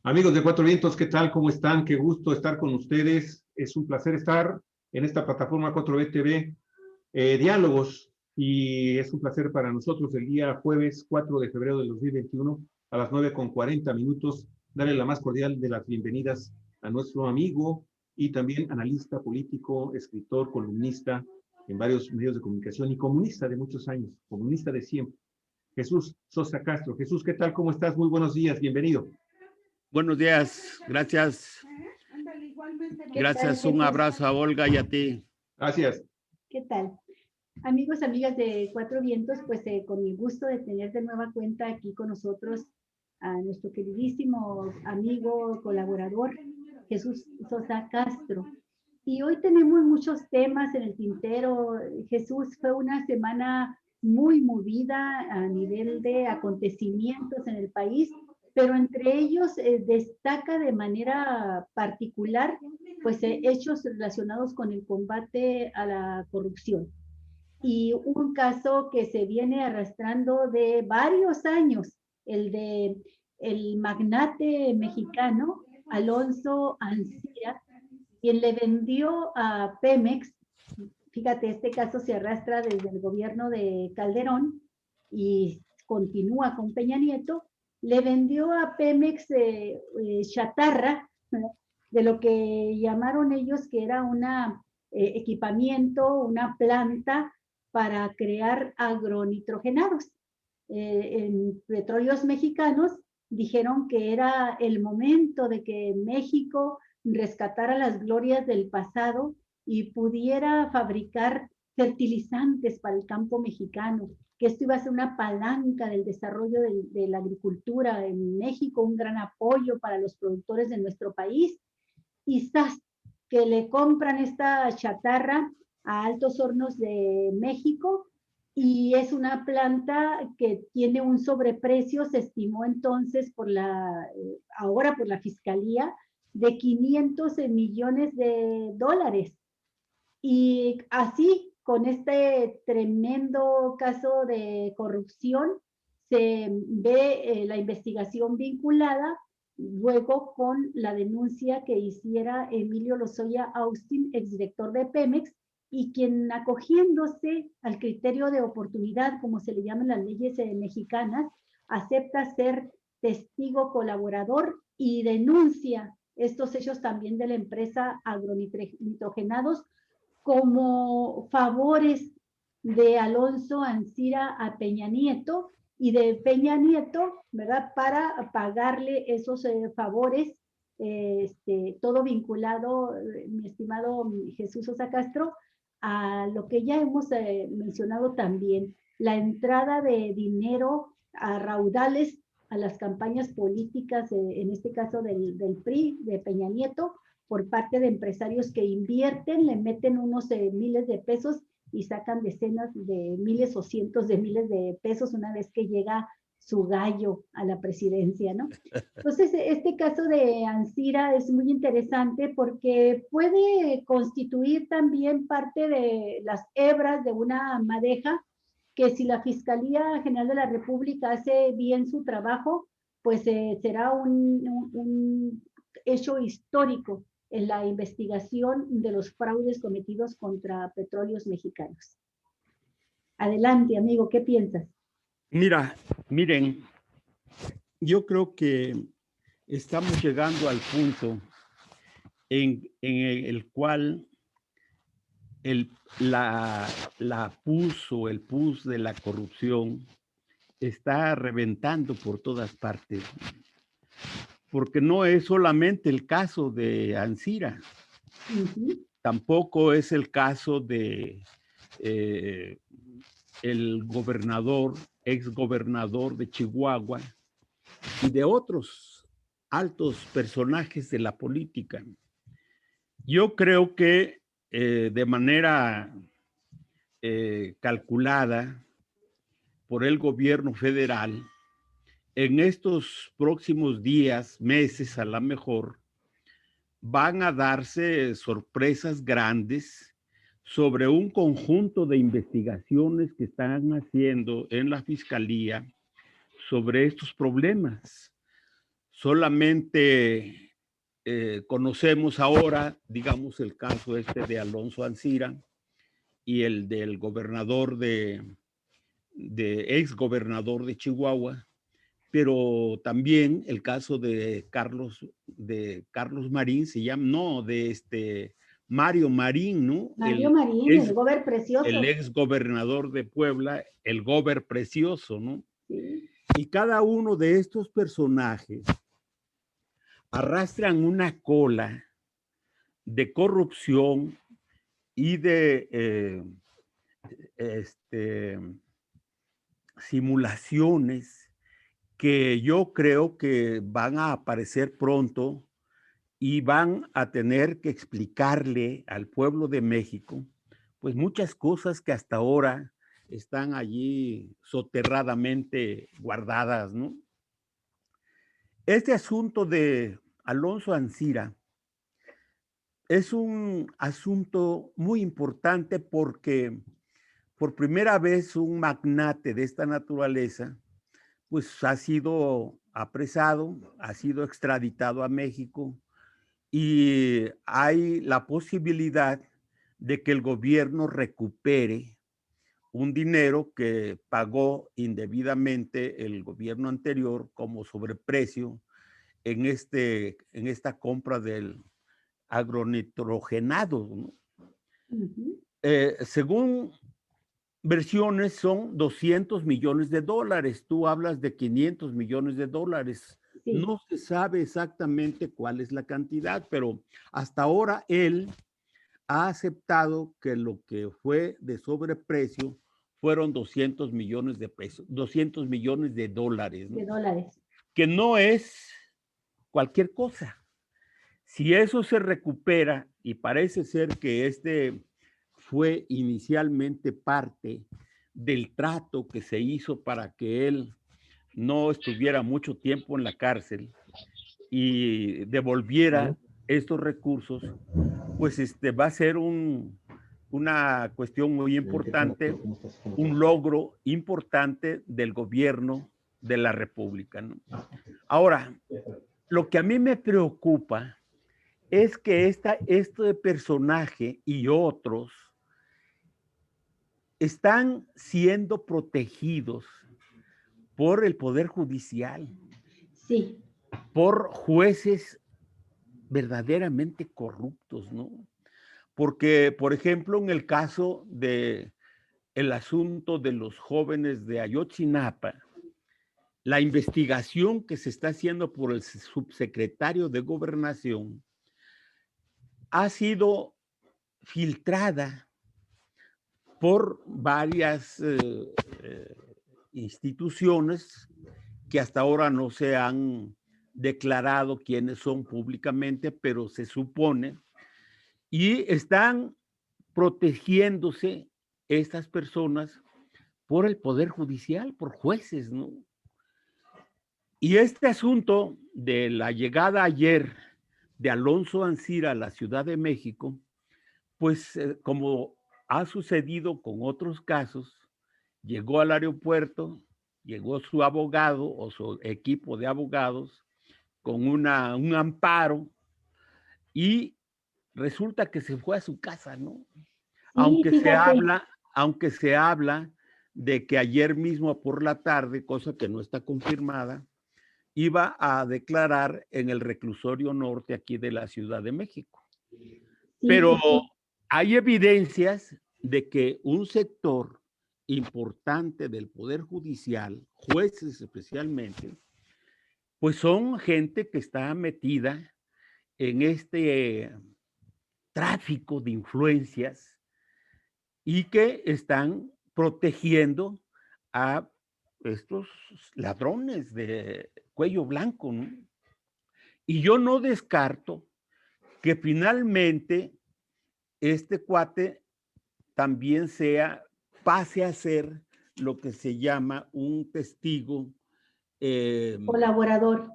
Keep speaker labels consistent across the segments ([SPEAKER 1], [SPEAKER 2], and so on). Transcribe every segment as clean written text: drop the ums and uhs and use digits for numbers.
[SPEAKER 1] Amigos de Cuatro Vientos, ¿qué tal? ¿Cómo están? Qué gusto estar con ustedes. Es un placer estar en esta plataforma 4B TV, Diálogos, y es un placer para nosotros el día jueves 4 de febrero del 2021 a las 9:40 darle la más cordial de las bienvenidas a nuestro amigo y también analista político, escritor, columnista en varios medios de comunicación y comunista de muchos años, comunista de siempre, Jesús Sosa Castro. Jesús, ¿qué tal? ¿Cómo estás? Muy buenos días, bienvenido.
[SPEAKER 2] Buenos días, gracias.
[SPEAKER 3] ¿Qué tal,
[SPEAKER 2] Gracias, un
[SPEAKER 3] Jesús?
[SPEAKER 2] abrazo a Olga y a ti.
[SPEAKER 1] Gracias.
[SPEAKER 3] ¿Qué tal? Amigos, amigas de Cuatro Vientos, pues con el gusto de tener de nueva cuenta aquí con nosotros a nuestro queridísimo amigo, colaborador, Jesús Sosa Castro. Y hoy tenemos muchos temas en el tintero. Jesús, fue una semana muy movida a nivel de acontecimientos en el país, pero entre ellos destaca de manera particular pues hechos relacionados con el combate a la corrupción. Y un caso que se viene arrastrando de varios años, el de el magnate mexicano Alonso Ancira, quien le vendió a Pemex. Fíjate, este caso se arrastra desde el gobierno de Calderón y continúa con Peña Nieto. Le vendió a Pemex chatarra, ¿verdad?, de lo que llamaron ellos que era un equipamiento, una planta para crear agronitrogenados. En Petróleos Mexicanos dijeron que era el momento de que México rescatara las glorias del pasado y pudiera fabricar fertilizantes para el campo mexicano, que esto iba a ser una palanca del desarrollo de la agricultura en México, un gran apoyo para los productores de nuestro país. Y ¡zas!, que le compran esta chatarra a Altos Hornos de México, y es una planta que tiene un sobreprecio, se estimó entonces ahora por la Fiscalía, de 500 millones de dólares. Y así, con este tremendo caso de corrupción, se ve la investigación vinculada luego con la denuncia que hiciera Emilio Lozoya Austin, exdirector de Pemex, y quien, acogiéndose al criterio de oportunidad, como se le llaman las leyes mexicanas, acepta ser testigo colaborador y denuncia estos hechos también de la empresa Agronitrogenados como favores de Alonso Ancira a Peña Nieto, y de Peña Nieto, ¿verdad?, para pagarle esos favores, todo vinculado, mi estimado Jesús Sosa Castro, a lo que ya hemos mencionado también, la entrada de dinero a raudales a las campañas políticas, en este caso del PRI, de Peña Nieto, por parte de empresarios que invierten, le meten unos miles de pesos y sacan decenas de miles o cientos de miles de pesos una vez que llega su gallo a la presidencia, ¿no? Entonces, este caso de Ancira es muy interesante porque puede constituir también parte de las hebras de una madeja que, si la Fiscalía General de la República hace bien su trabajo, pues será un hecho histórico en la investigación de los fraudes cometidos contra Petróleos Mexicanos. Adelante, amigo, ¿qué piensas?
[SPEAKER 2] Miren, yo creo que estamos llegando al punto en el cual la PUS o el PUS de la corrupción está reventando por todas partes, porque no es solamente el caso de Ancira, tampoco es el caso de el gobernador, exgobernador de Chihuahua y de otros altos personajes de la política. Yo creo que de manera calculada por el gobierno federal, en estos próximos días, meses a lo mejor, van a darse sorpresas grandes sobre un conjunto de investigaciones que están haciendo en la Fiscalía sobre estos problemas, Solamente conocemos ahora, digamos, el caso este de Alonso Ancira y el del gobernador ex gobernador de Chihuahua, pero también el caso de Carlos Marín, se llama, no, de Mario Marín, ¿no?
[SPEAKER 3] Mario Marín, el gober precioso.
[SPEAKER 2] El ex gobernador de Puebla, el gober precioso, ¿no?
[SPEAKER 3] Sí.
[SPEAKER 2] Y cada uno de estos personajes arrastran una cola de corrupción y de simulaciones que yo creo que van a aparecer pronto y van a tener que explicarle al pueblo de México, pues muchas cosas que hasta ahora están allí soterradamente guardadas, ¿no? Este asunto de Alonso Ancira es un asunto muy importante porque por primera vez un magnate de esta naturaleza pues ha sido apresado, ha sido extraditado a México y hay la posibilidad de que el gobierno recupere un dinero que pagó indebidamente el gobierno anterior como sobreprecio en esta compra del agronitrogenado, ¿no? Según versiones son 200 millones de dólares. Tú hablas de 500 millones de dólares. Sí. No se sabe exactamente cuál es la cantidad, pero hasta ahora él ha aceptado que lo que fue de sobreprecio fueron 200 millones de pesos, 200 millones de dólares, ¿no?
[SPEAKER 3] De dólares.
[SPEAKER 2] Que no es cualquier cosa. Si eso se recupera, y parece ser que fue inicialmente parte del trato que se hizo para que él no estuviera mucho tiempo en la cárcel y devolviera estos recursos, pues va a ser una cuestión muy importante, un logro importante del gobierno de la República, ¿no? Ahora, lo que a mí me preocupa es que este personaje y otros están siendo protegidos por el Poder Judicial.
[SPEAKER 3] Sí.
[SPEAKER 2] Por jueces verdaderamente corruptos, ¿no? Porque, por ejemplo, en el caso del asunto de los jóvenes de Ayotzinapa, la investigación que se está haciendo por el subsecretario de Gobernación ha sido filtrada por varias instituciones que hasta ahora no se han declarado quiénes son públicamente, pero se supone, y están protegiéndose estas personas por el Poder Judicial, por jueces, ¿no? Y este asunto de la llegada ayer de Alonso Ancira a la Ciudad de México, pues como ha sucedido con otros casos, llegó al aeropuerto, llegó su abogado o su equipo de abogados con un amparo y resulta que se fue a su casa, ¿no? Aunque se habla de que ayer mismo por la tarde, cosa que no está confirmada, iba a declarar en el reclusorio norte aquí de la Ciudad de México. Pero hay evidencias de que un sector importante del Poder Judicial, jueces especialmente, pues son gente que está metida en este tráfico de influencias y que están protegiendo a estos ladrones de cuello blanco, ¿no? Y yo no descarto que finalmente este cuate también pase a ser lo que se llama un testigo
[SPEAKER 3] colaborador.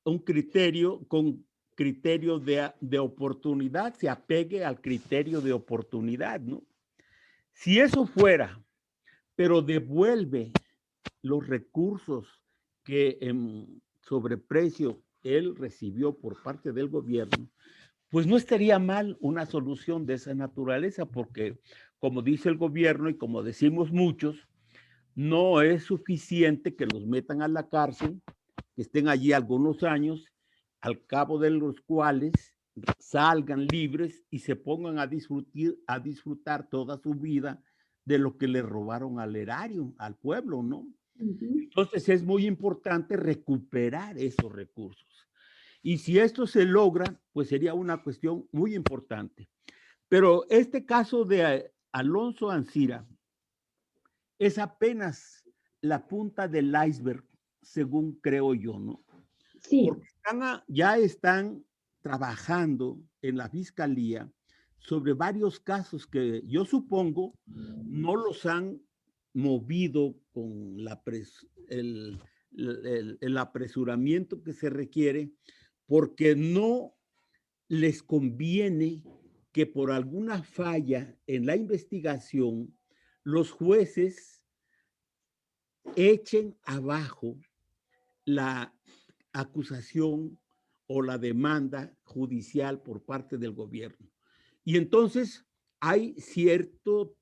[SPEAKER 2] Un criterio con criterio de oportunidad, se apegue al criterio de oportunidad, ¿no? Si eso fuera, pero devuelve los recursos que en sobreprecio él recibió por parte del gobierno, pues no estaría mal una solución de esa naturaleza, porque como dice el gobierno y como decimos muchos, no es suficiente que los metan a la cárcel, que estén allí algunos años, al cabo de los cuales salgan libres y se pongan a disfrutar toda su vida de lo que le robaron al erario, al pueblo, ¿no? Entonces es muy importante recuperar esos recursos. Y si esto se logra, pues sería una cuestión muy importante. Pero este caso de Alonso Ancira es apenas la punta del iceberg, según creo yo, ¿no?
[SPEAKER 3] Sí.
[SPEAKER 2] Porque ya están trabajando en la fiscalía sobre varios casos que yo supongo no los han movido con el apresuramiento que se requiere, porque no les conviene que por alguna falla en la investigación los jueces echen abajo la acusación o la demanda judicial por parte del gobierno. Y entonces hay cierto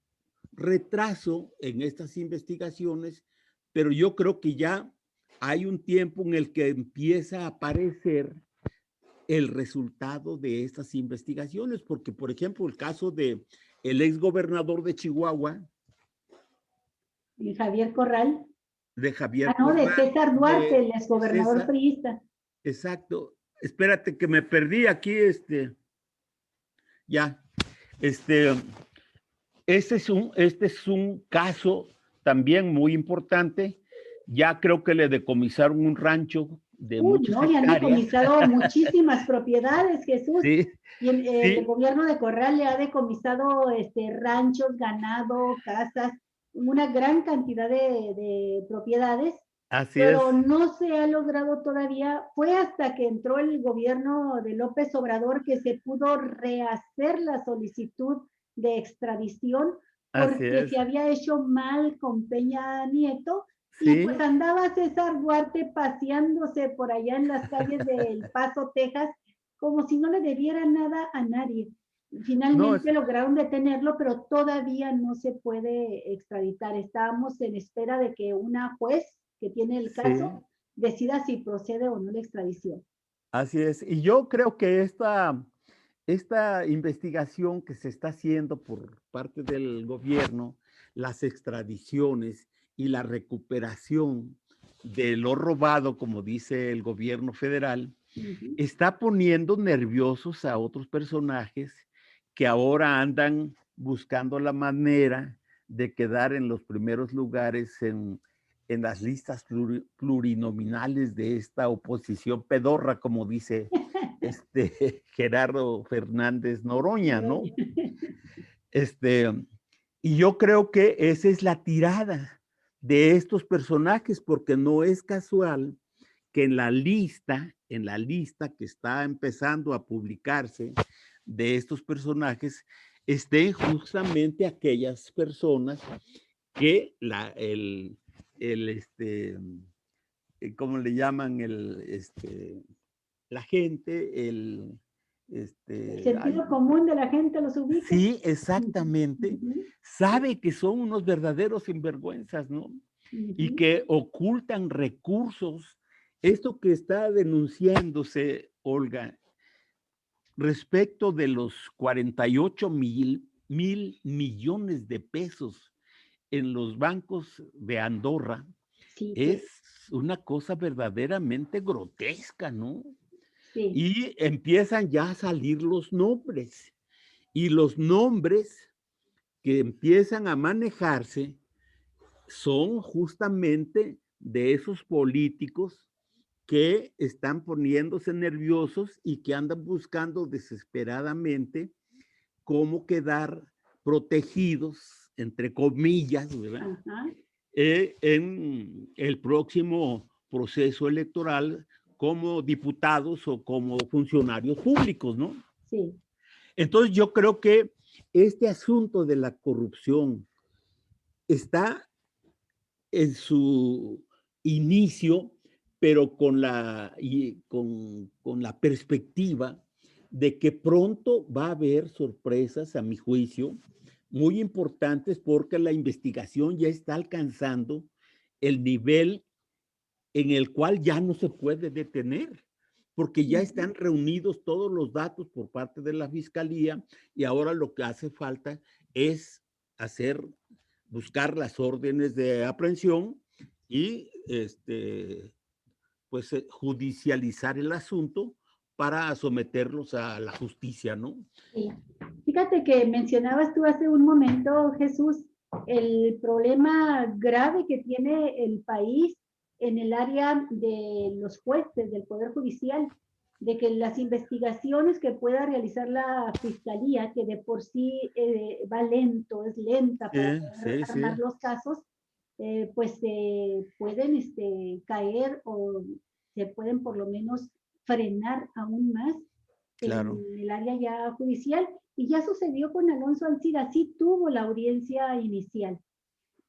[SPEAKER 2] retraso en estas investigaciones, pero yo creo que ya hay un tiempo en el que empieza a aparecer el resultado de estas investigaciones, porque por ejemplo el caso de el ex gobernador de Chihuahua,
[SPEAKER 3] Y Javier Corral.
[SPEAKER 2] de Javier
[SPEAKER 3] No, de
[SPEAKER 2] Corral,
[SPEAKER 3] César Duarte, el
[SPEAKER 2] de
[SPEAKER 3] exgobernador
[SPEAKER 2] César,
[SPEAKER 3] priista.
[SPEAKER 2] exacto. Espérate que me perdí aquí, ya, este es un caso también muy importante. Ya creo que le decomisaron un rancho de muchas
[SPEAKER 3] No, ya han
[SPEAKER 2] hectáreas.
[SPEAKER 3] decomisado muchísimas propiedades, Jesús.
[SPEAKER 2] Sí,
[SPEAKER 3] Y el
[SPEAKER 2] sí,
[SPEAKER 3] gobierno de Corral le ha decomisado ranchos, ganado, casas, una gran cantidad de propiedades,
[SPEAKER 2] así es.
[SPEAKER 3] pero no se ha logrado todavía. Fue hasta que entró el gobierno de López Obrador que se pudo rehacer la solicitud de extradición,
[SPEAKER 2] Así
[SPEAKER 3] porque
[SPEAKER 2] es.
[SPEAKER 3] se había hecho mal con Peña Nieto. Y
[SPEAKER 2] Sí,
[SPEAKER 3] pues andaba César Duarte paseándose por allá en las calles de El Paso, Texas, como si no le debiera nada a nadie.
[SPEAKER 2] no,
[SPEAKER 3] Finalmente lograron detenerlo, pero todavía no se puede extraditar. Estábamos en espera de que una juez que tiene el
[SPEAKER 2] sí,
[SPEAKER 3] caso decida si procede o no la extradición.
[SPEAKER 2] así es. Y yo creo que esta investigación que se está haciendo por parte del gobierno, las extradiciones y la recuperación de lo robado, como dice el gobierno federal, está poniendo nerviosos a otros personajes que ahora andan buscando la manera de quedar en los primeros lugares en las listas plurinominales de esta oposición pedorra, como dice Gerardo Fernández Noroña, ¿no? Y yo creo que esa es la tirada de estos personajes, porque no es casual que en la lista que está empezando a publicarse de estos personajes, estén justamente aquellas personas que ¿cómo le llaman? La gente,
[SPEAKER 3] El sentido común de la gente los ubica.
[SPEAKER 2] sí, exactamente, sabe que son unos verdaderos sinvergüenzas, ¿no? Y que ocultan recursos. Esto que está denunciándose, Olga, respecto de los 48,000 millones de pesos en los bancos de Andorra,
[SPEAKER 3] Sí,
[SPEAKER 2] es una cosa verdaderamente grotesca, ¿no?
[SPEAKER 3] sí.
[SPEAKER 2] Y empiezan ya a salir los nombres. Y los nombres que empiezan a manejarse son justamente de esos políticos que están poniéndose nerviosos y que andan buscando desesperadamente cómo quedar protegidos, entre comillas, ¿verdad? En el próximo proceso electoral como diputados o como funcionarios públicos, ¿no?
[SPEAKER 3] Sí.
[SPEAKER 2] Entonces yo creo que este asunto de la corrupción está en su inicio, pero con la perspectiva de que pronto va a haber sorpresas, a mi juicio, muy importantes, porque la investigación ya está alcanzando el nivel en el cual ya no se puede detener, porque ya están reunidos todos los datos por parte de la Fiscalía y ahora lo que hace falta es buscar las órdenes de aprehensión y pues judicializar el asunto para someterlos a la justicia, ¿no?
[SPEAKER 3] Sí. Fíjate que mencionabas tú hace un momento, Jesús, el problema grave que tiene el país en el área de los jueces, del Poder Judicial, de que las investigaciones que pueda realizar la Fiscalía, que de por sí va lento, es lenta para poder armar los casos, pues pueden caer o se pueden por lo menos frenar aún más
[SPEAKER 2] Claro.
[SPEAKER 3] en el área ya judicial. Y ya sucedió con Alonso Ancira, sí tuvo la audiencia inicial,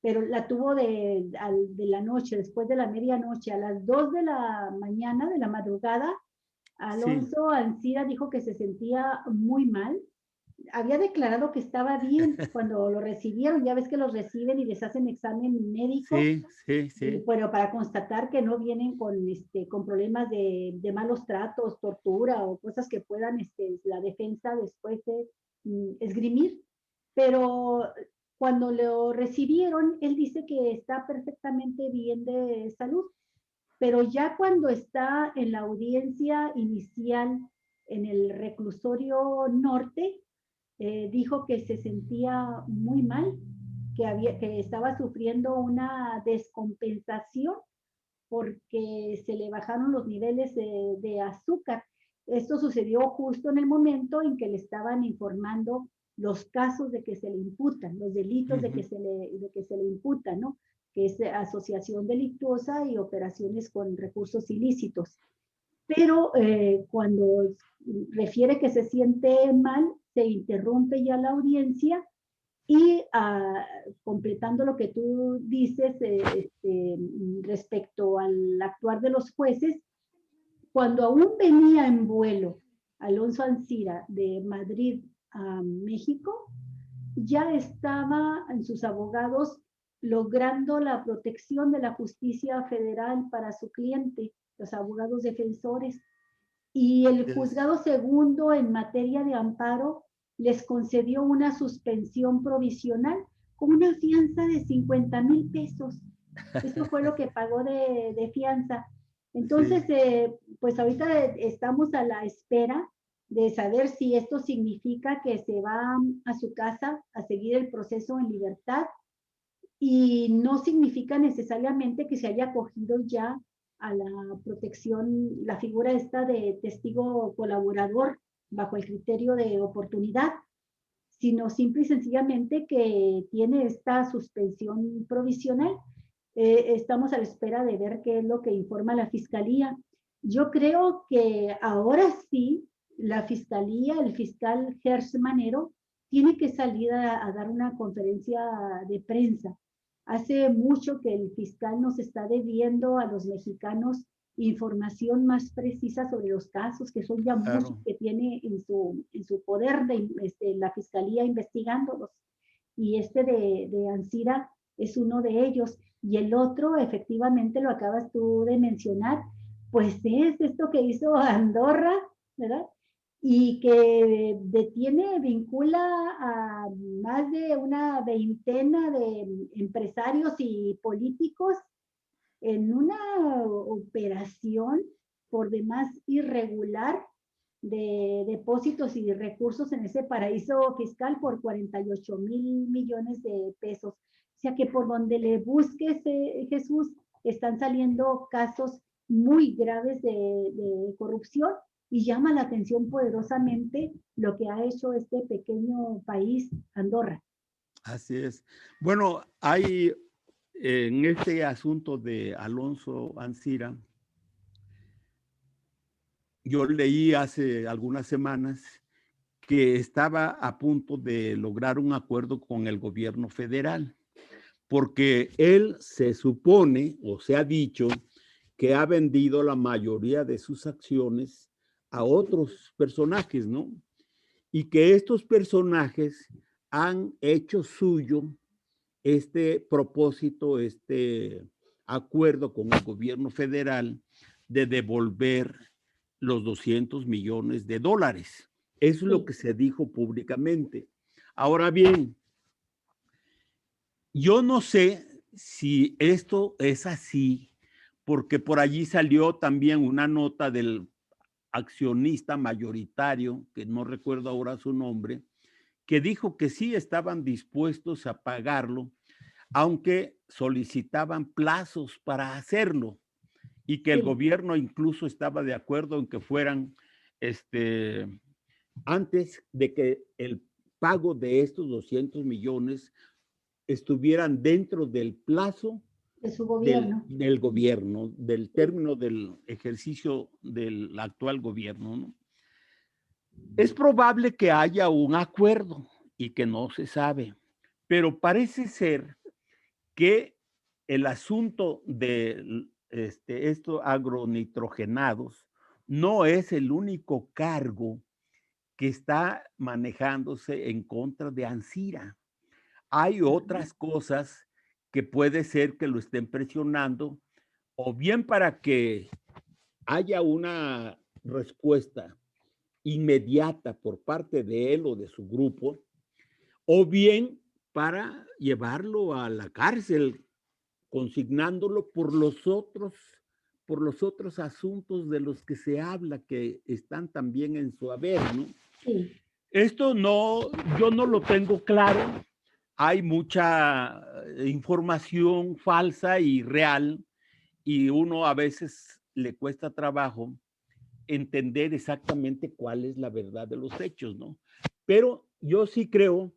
[SPEAKER 3] pero la tuvo de la noche, después de la medianoche, a las 2 de la mañana, de la madrugada. Alonso Ancira dijo que se sentía muy mal. Había declarado que estaba bien cuando lo recibieron. Ya ves que los reciben y les hacen examen médico.
[SPEAKER 2] Sí.
[SPEAKER 3] Pero para constatar que no vienen con problemas de malos tratos, tortura o cosas que puedan la defensa después de esgrimir. Pero cuando lo recibieron, él dice que está perfectamente bien de salud. Pero ya cuando está en la audiencia inicial en el reclusorio norte, dijo que se sentía muy mal, que estaba sufriendo una descompensación porque se le bajaron los niveles de azúcar. Esto sucedió justo en el momento en que le estaban informando los casos de que se le imputan, los delitos de que se le imputan, ¿no? Que es asociación delictuosa y operaciones con recursos ilícitos. Pero cuando refiere que se siente mal, se interrumpe ya la audiencia y completando lo que tú dices respecto al actuar de los jueces, cuando aún venía en vuelo Alonso Ancira de Madrid a México, ya estaba en sus abogados logrando la protección de la justicia federal para su cliente, los abogados defensores. Y el juzgado segundo en materia de amparo les concedió una suspensión provisional con una fianza de 50,000 pesos. Eso fue lo que pagó de fianza. Entonces, pues ahorita estamos a la espera de saber si esto significa que se va a su casa a seguir el proceso en libertad y no significa necesariamente que se haya acogido ya a la protección, la figura esta de testigo colaborador bajo el criterio de oportunidad, sino simple y sencillamente que tiene esta suspensión provisional. Estamos a la espera de ver qué es lo que informa la Fiscalía. Yo creo que ahora sí, la Fiscalía, el fiscal Gers Manero, tiene que salir a dar una conferencia de prensa. Hace mucho que el fiscal nos está debiendo a los mexicanos información más precisa sobre los casos, que son ya muchos que tiene en su poder la Fiscalía investigándolos. Y de Ancira es uno de ellos. Y el otro, efectivamente, lo acabas tú de mencionar, pues es esto que hizo Andorra, ¿verdad? Y que vincula a más de una veintena de empresarios y políticos en una operación por demás irregular de depósitos y recursos en ese paraíso fiscal por 48,000 millones de pesos. O sea que por donde le busques, Jesús, están saliendo casos muy graves de corrupción y llama la atención poderosamente lo que ha hecho este pequeño país, Andorra.
[SPEAKER 2] Así es. Bueno, hay en este asunto de Alonso Ancira, yo leí hace algunas semanas que estaba a punto de lograr un acuerdo con el gobierno federal, porque él se supone o se ha dicho que ha vendido la mayoría de sus acciones a otros personajes, ¿no? Y que estos personajes han hecho suyo este propósito, este acuerdo con el gobierno federal de devolver los 200 millones de dólares. Eso es lo que se dijo públicamente. Ahora bien, yo no sé si esto es así, porque por allí salió también una nota del accionista mayoritario, que no recuerdo ahora su nombre, que dijo que sí estaban dispuestos a pagarlo, aunque solicitaban plazos para hacerlo y que el gobierno incluso estaba de acuerdo en que fueran antes de que el pago de estos 200 millones estuvieran dentro del plazo
[SPEAKER 3] de su gobierno.
[SPEAKER 2] Del gobierno, del término del ejercicio del actual gobierno, ¿no? Es probable que haya un acuerdo y que no se sabe, pero parece ser que el asunto de estos agronitrogenados no es el único cargo que está manejándose en contra de Ancira. Hay otras cosas que puede ser que lo estén presionando, o bien para que haya una respuesta inmediata por parte de él o de su grupo, o bien para llevarlo a la cárcel, consignándolo por los otros asuntos de los que se habla que están también en su haber, ¿no?
[SPEAKER 3] Sí.
[SPEAKER 2] Esto no, yo no lo tengo claro. Hay mucha información falsa y real y uno a veces le cuesta trabajo entender exactamente cuál es la verdad de los hechos, ¿no? Pero yo sí creo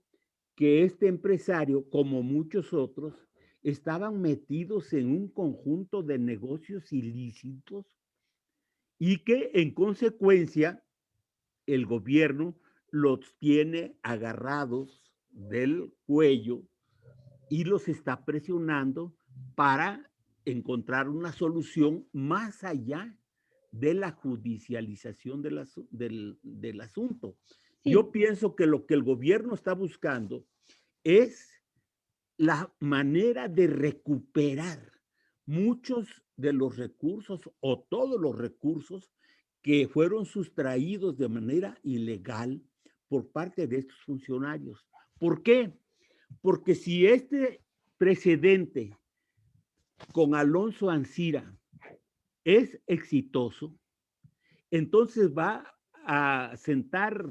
[SPEAKER 2] que este empresario, como muchos otros, estaban metidos en un conjunto de negocios ilícitos y que en consecuencia el gobierno los tiene agarrados del cuello y los está presionando para encontrar una solución más allá de la judicialización del asunto.
[SPEAKER 3] Sí.
[SPEAKER 2] Yo pienso que lo que el gobierno está buscando es la manera de recuperar muchos de los recursos o todos los recursos que fueron sustraídos de manera ilegal por parte de estos funcionarios. ¿Por qué? Porque si este precedente con Alonso Ancira es exitoso, entonces va a sentar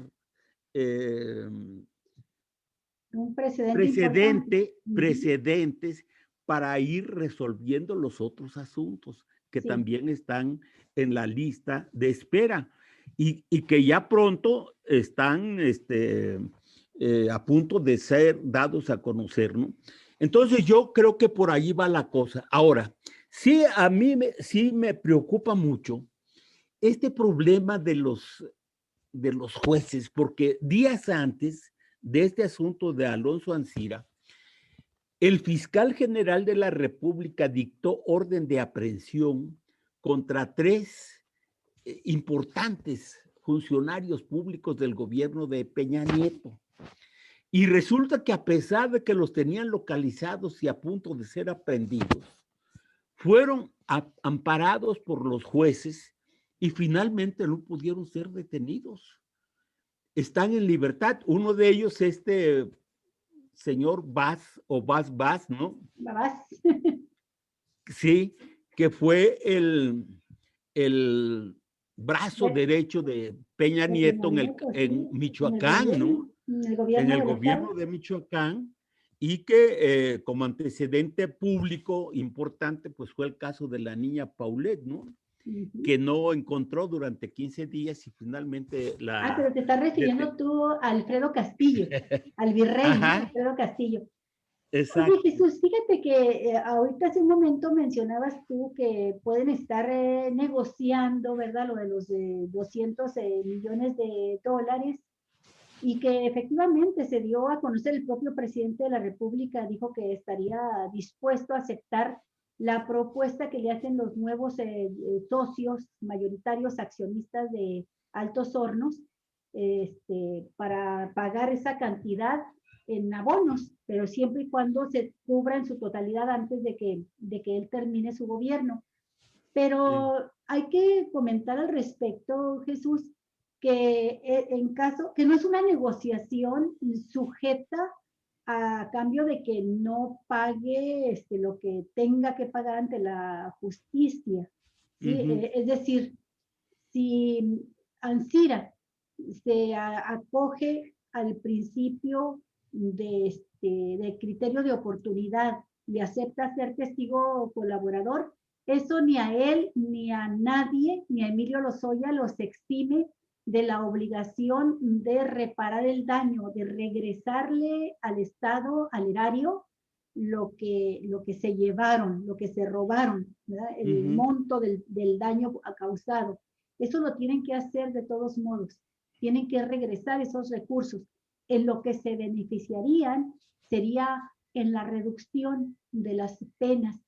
[SPEAKER 3] un precedente
[SPEAKER 2] precedentes para ir resolviendo los otros asuntos que también están en la lista de espera y que ya pronto están a punto de ser dados a conocer, ¿no? Entonces yo creo que por ahí va la cosa. Ahora, sí, a mí sí me preocupa mucho este problema de los jueces, porque días antes de este asunto de Alonso Ancira, el fiscal general de la República dictó orden de aprehensión contra 3 importantes funcionarios públicos del gobierno de Peña Nieto. Y resulta que a pesar de que los tenían localizados y a punto de ser aprehendidos, fueron amparados por los jueces y finalmente no pudieron ser detenidos. Están en libertad. Uno de ellos, señor Vaz, ¿no?
[SPEAKER 3] Vaz.
[SPEAKER 2] Sí, que fue el brazo derecho de Peña Nieto en Michoacán, ¿no? En el gobierno de Michoacán, y que como antecedente público importante, pues fue el caso de la niña Paulette, ¿no? Que no encontró durante 15 días y finalmente la...
[SPEAKER 3] pero te estás refiriendo tú a Alfredo Castillo, al virrey, ¿no? Alfredo Castillo.
[SPEAKER 2] Exacto.
[SPEAKER 3] Oye, Jesús, fíjate que ahorita hace un momento mencionabas tú que pueden estar negociando, ¿verdad? Lo de los 200 millones de dólares y que efectivamente se dio a conocer el propio presidente de la República, dijo que estaría dispuesto a aceptar la propuesta que le hacen los nuevos socios mayoritarios accionistas de Altos Hornos para pagar esa cantidad en abonos, pero siempre y cuando se cubra en su totalidad antes de que él termine su gobierno. Pero hay que comentar al respecto, Jesús, que en caso, que no es una negociación sujeta a cambio de que no pague lo que tenga que pagar ante la justicia. ¿Sí? Es decir, si Ancira se acoge al principio de criterio de oportunidad y acepta ser testigo colaborador, eso ni a él, ni a nadie, ni a Emilio Lozoya los exime de la obligación de reparar el daño, de regresarle al Estado, al erario, lo que se llevaron, lo que se robaron, ¿verdad? El monto del daño causado. Eso lo tienen que hacer de todos modos. Tienen que regresar esos recursos. En lo que se beneficiarían sería en la reducción de las penas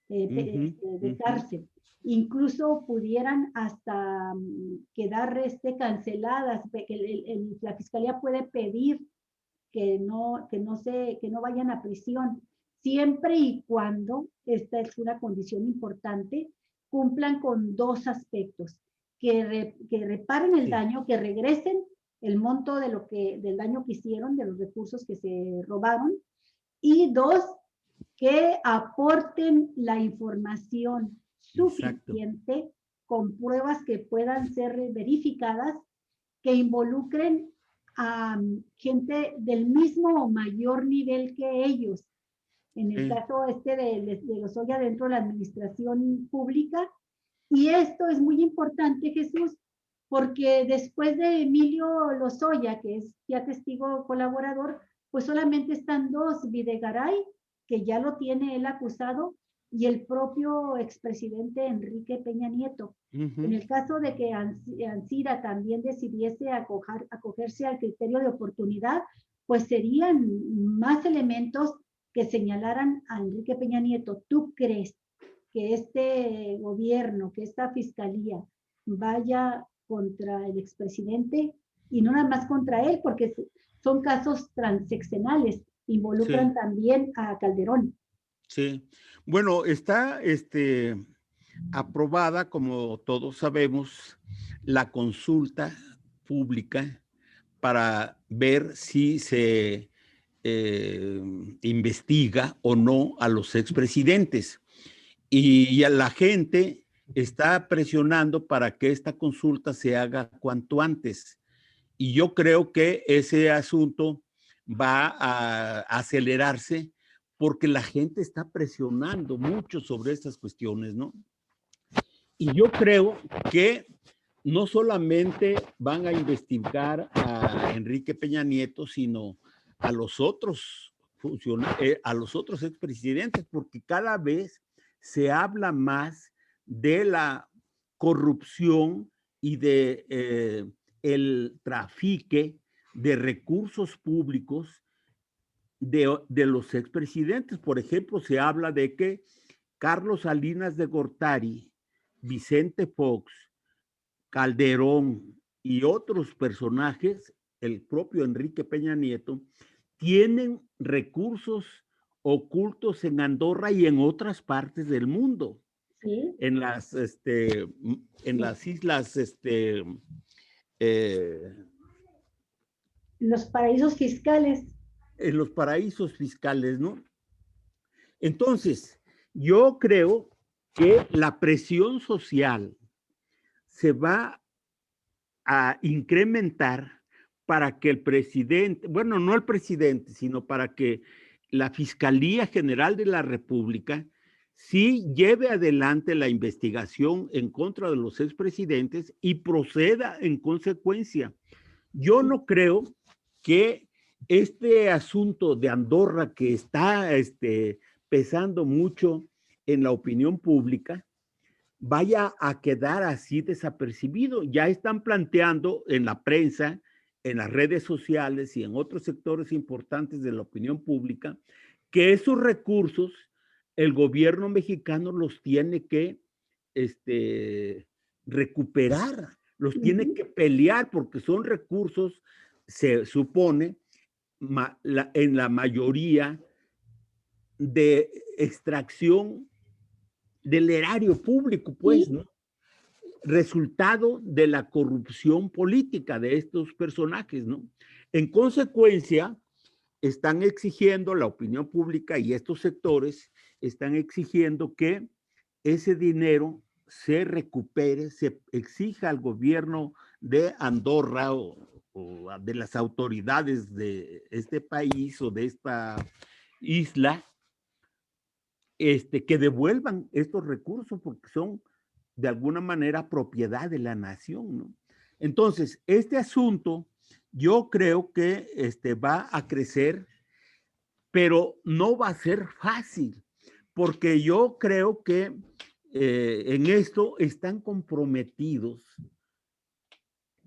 [SPEAKER 3] de cárcel. Incluso pudieran hasta quedar canceladas, que la fiscalía puede pedir que no vayan a prisión, siempre y cuando, esta es una condición importante, cumplan con dos aspectos: que reparen el daño, que regresen el monto del daño que hicieron, de los recursos que se robaron, y dos, que aporten la información suficiente. Exacto. Con pruebas que puedan ser verificadas, que involucren a gente del mismo o mayor nivel que ellos. En el caso de Lozoya dentro de la administración pública. Y esto es muy importante, Jesús, porque después de Emilio Lozoya, que es ya testigo colaborador, pues solamente están dos: Videgaray, que ya lo tiene él acusado, y el propio expresidente Enrique Peña Nieto. En el caso de que Ancira también decidiese acogerse al criterio de oportunidad, pues serían más elementos que señalaran a Enrique Peña Nieto. ¿Tú crees que este gobierno, que esta fiscalía vaya contra el expresidente? Y no nada más contra él, porque son casos transeccionales, involucran también a Calderón.
[SPEAKER 2] Sí, bueno, está aprobada, como todos sabemos, la consulta pública para ver si se investiga o no a los expresidentes. Y la gente está presionando para que esta consulta se haga cuanto antes. Y yo creo que ese asunto va a acelerarse porque la gente está presionando mucho sobre estas cuestiones, ¿no? Y yo creo que no solamente van a investigar a Enrique Peña Nieto, sino a los otros a los otros expresidentes, porque cada vez se habla más de la corrupción y de el trafique de recursos públicos de los expresidentes. Por ejemplo, se habla de que Carlos Salinas de Gortari, Vicente Fox, Calderón y otros personajes, el propio Enrique Peña Nieto, tienen recursos ocultos en Andorra y en otras partes del mundo.
[SPEAKER 3] ¿Sí?
[SPEAKER 2] En las islas,
[SPEAKER 3] los paraísos fiscales.
[SPEAKER 2] En los paraísos fiscales, ¿no? Entonces, yo creo que la presión social se va a incrementar para que el presidente, bueno, no el presidente, sino para que la Fiscalía General de la República sí lleve adelante la investigación en contra de los expresidentes y proceda en consecuencia. Yo no creo que este asunto de Andorra, que está pesando mucho en la opinión pública, vaya a quedar así desapercibido. Ya están planteando en la prensa, en las redes sociales y en otros sectores importantes de la opinión pública que esos recursos el gobierno mexicano los tiene que recuperar, los tiene que pelear porque son recursos, se supone, en la mayoría de extracción del erario público, pues,
[SPEAKER 3] Sí.
[SPEAKER 2] ¿no? Resultado de la corrupción política de estos personajes, ¿no? En consecuencia, están exigiendo la opinión pública y estos sectores están exigiendo que ese dinero se recupere, se exija al gobierno de Andorra o de las autoridades de este país o de esta isla, que devuelvan estos recursos porque son de alguna manera propiedad de la nación, ¿no? Entonces, este asunto yo creo que va a crecer, pero no va a ser fácil, porque yo creo que en esto están comprometidos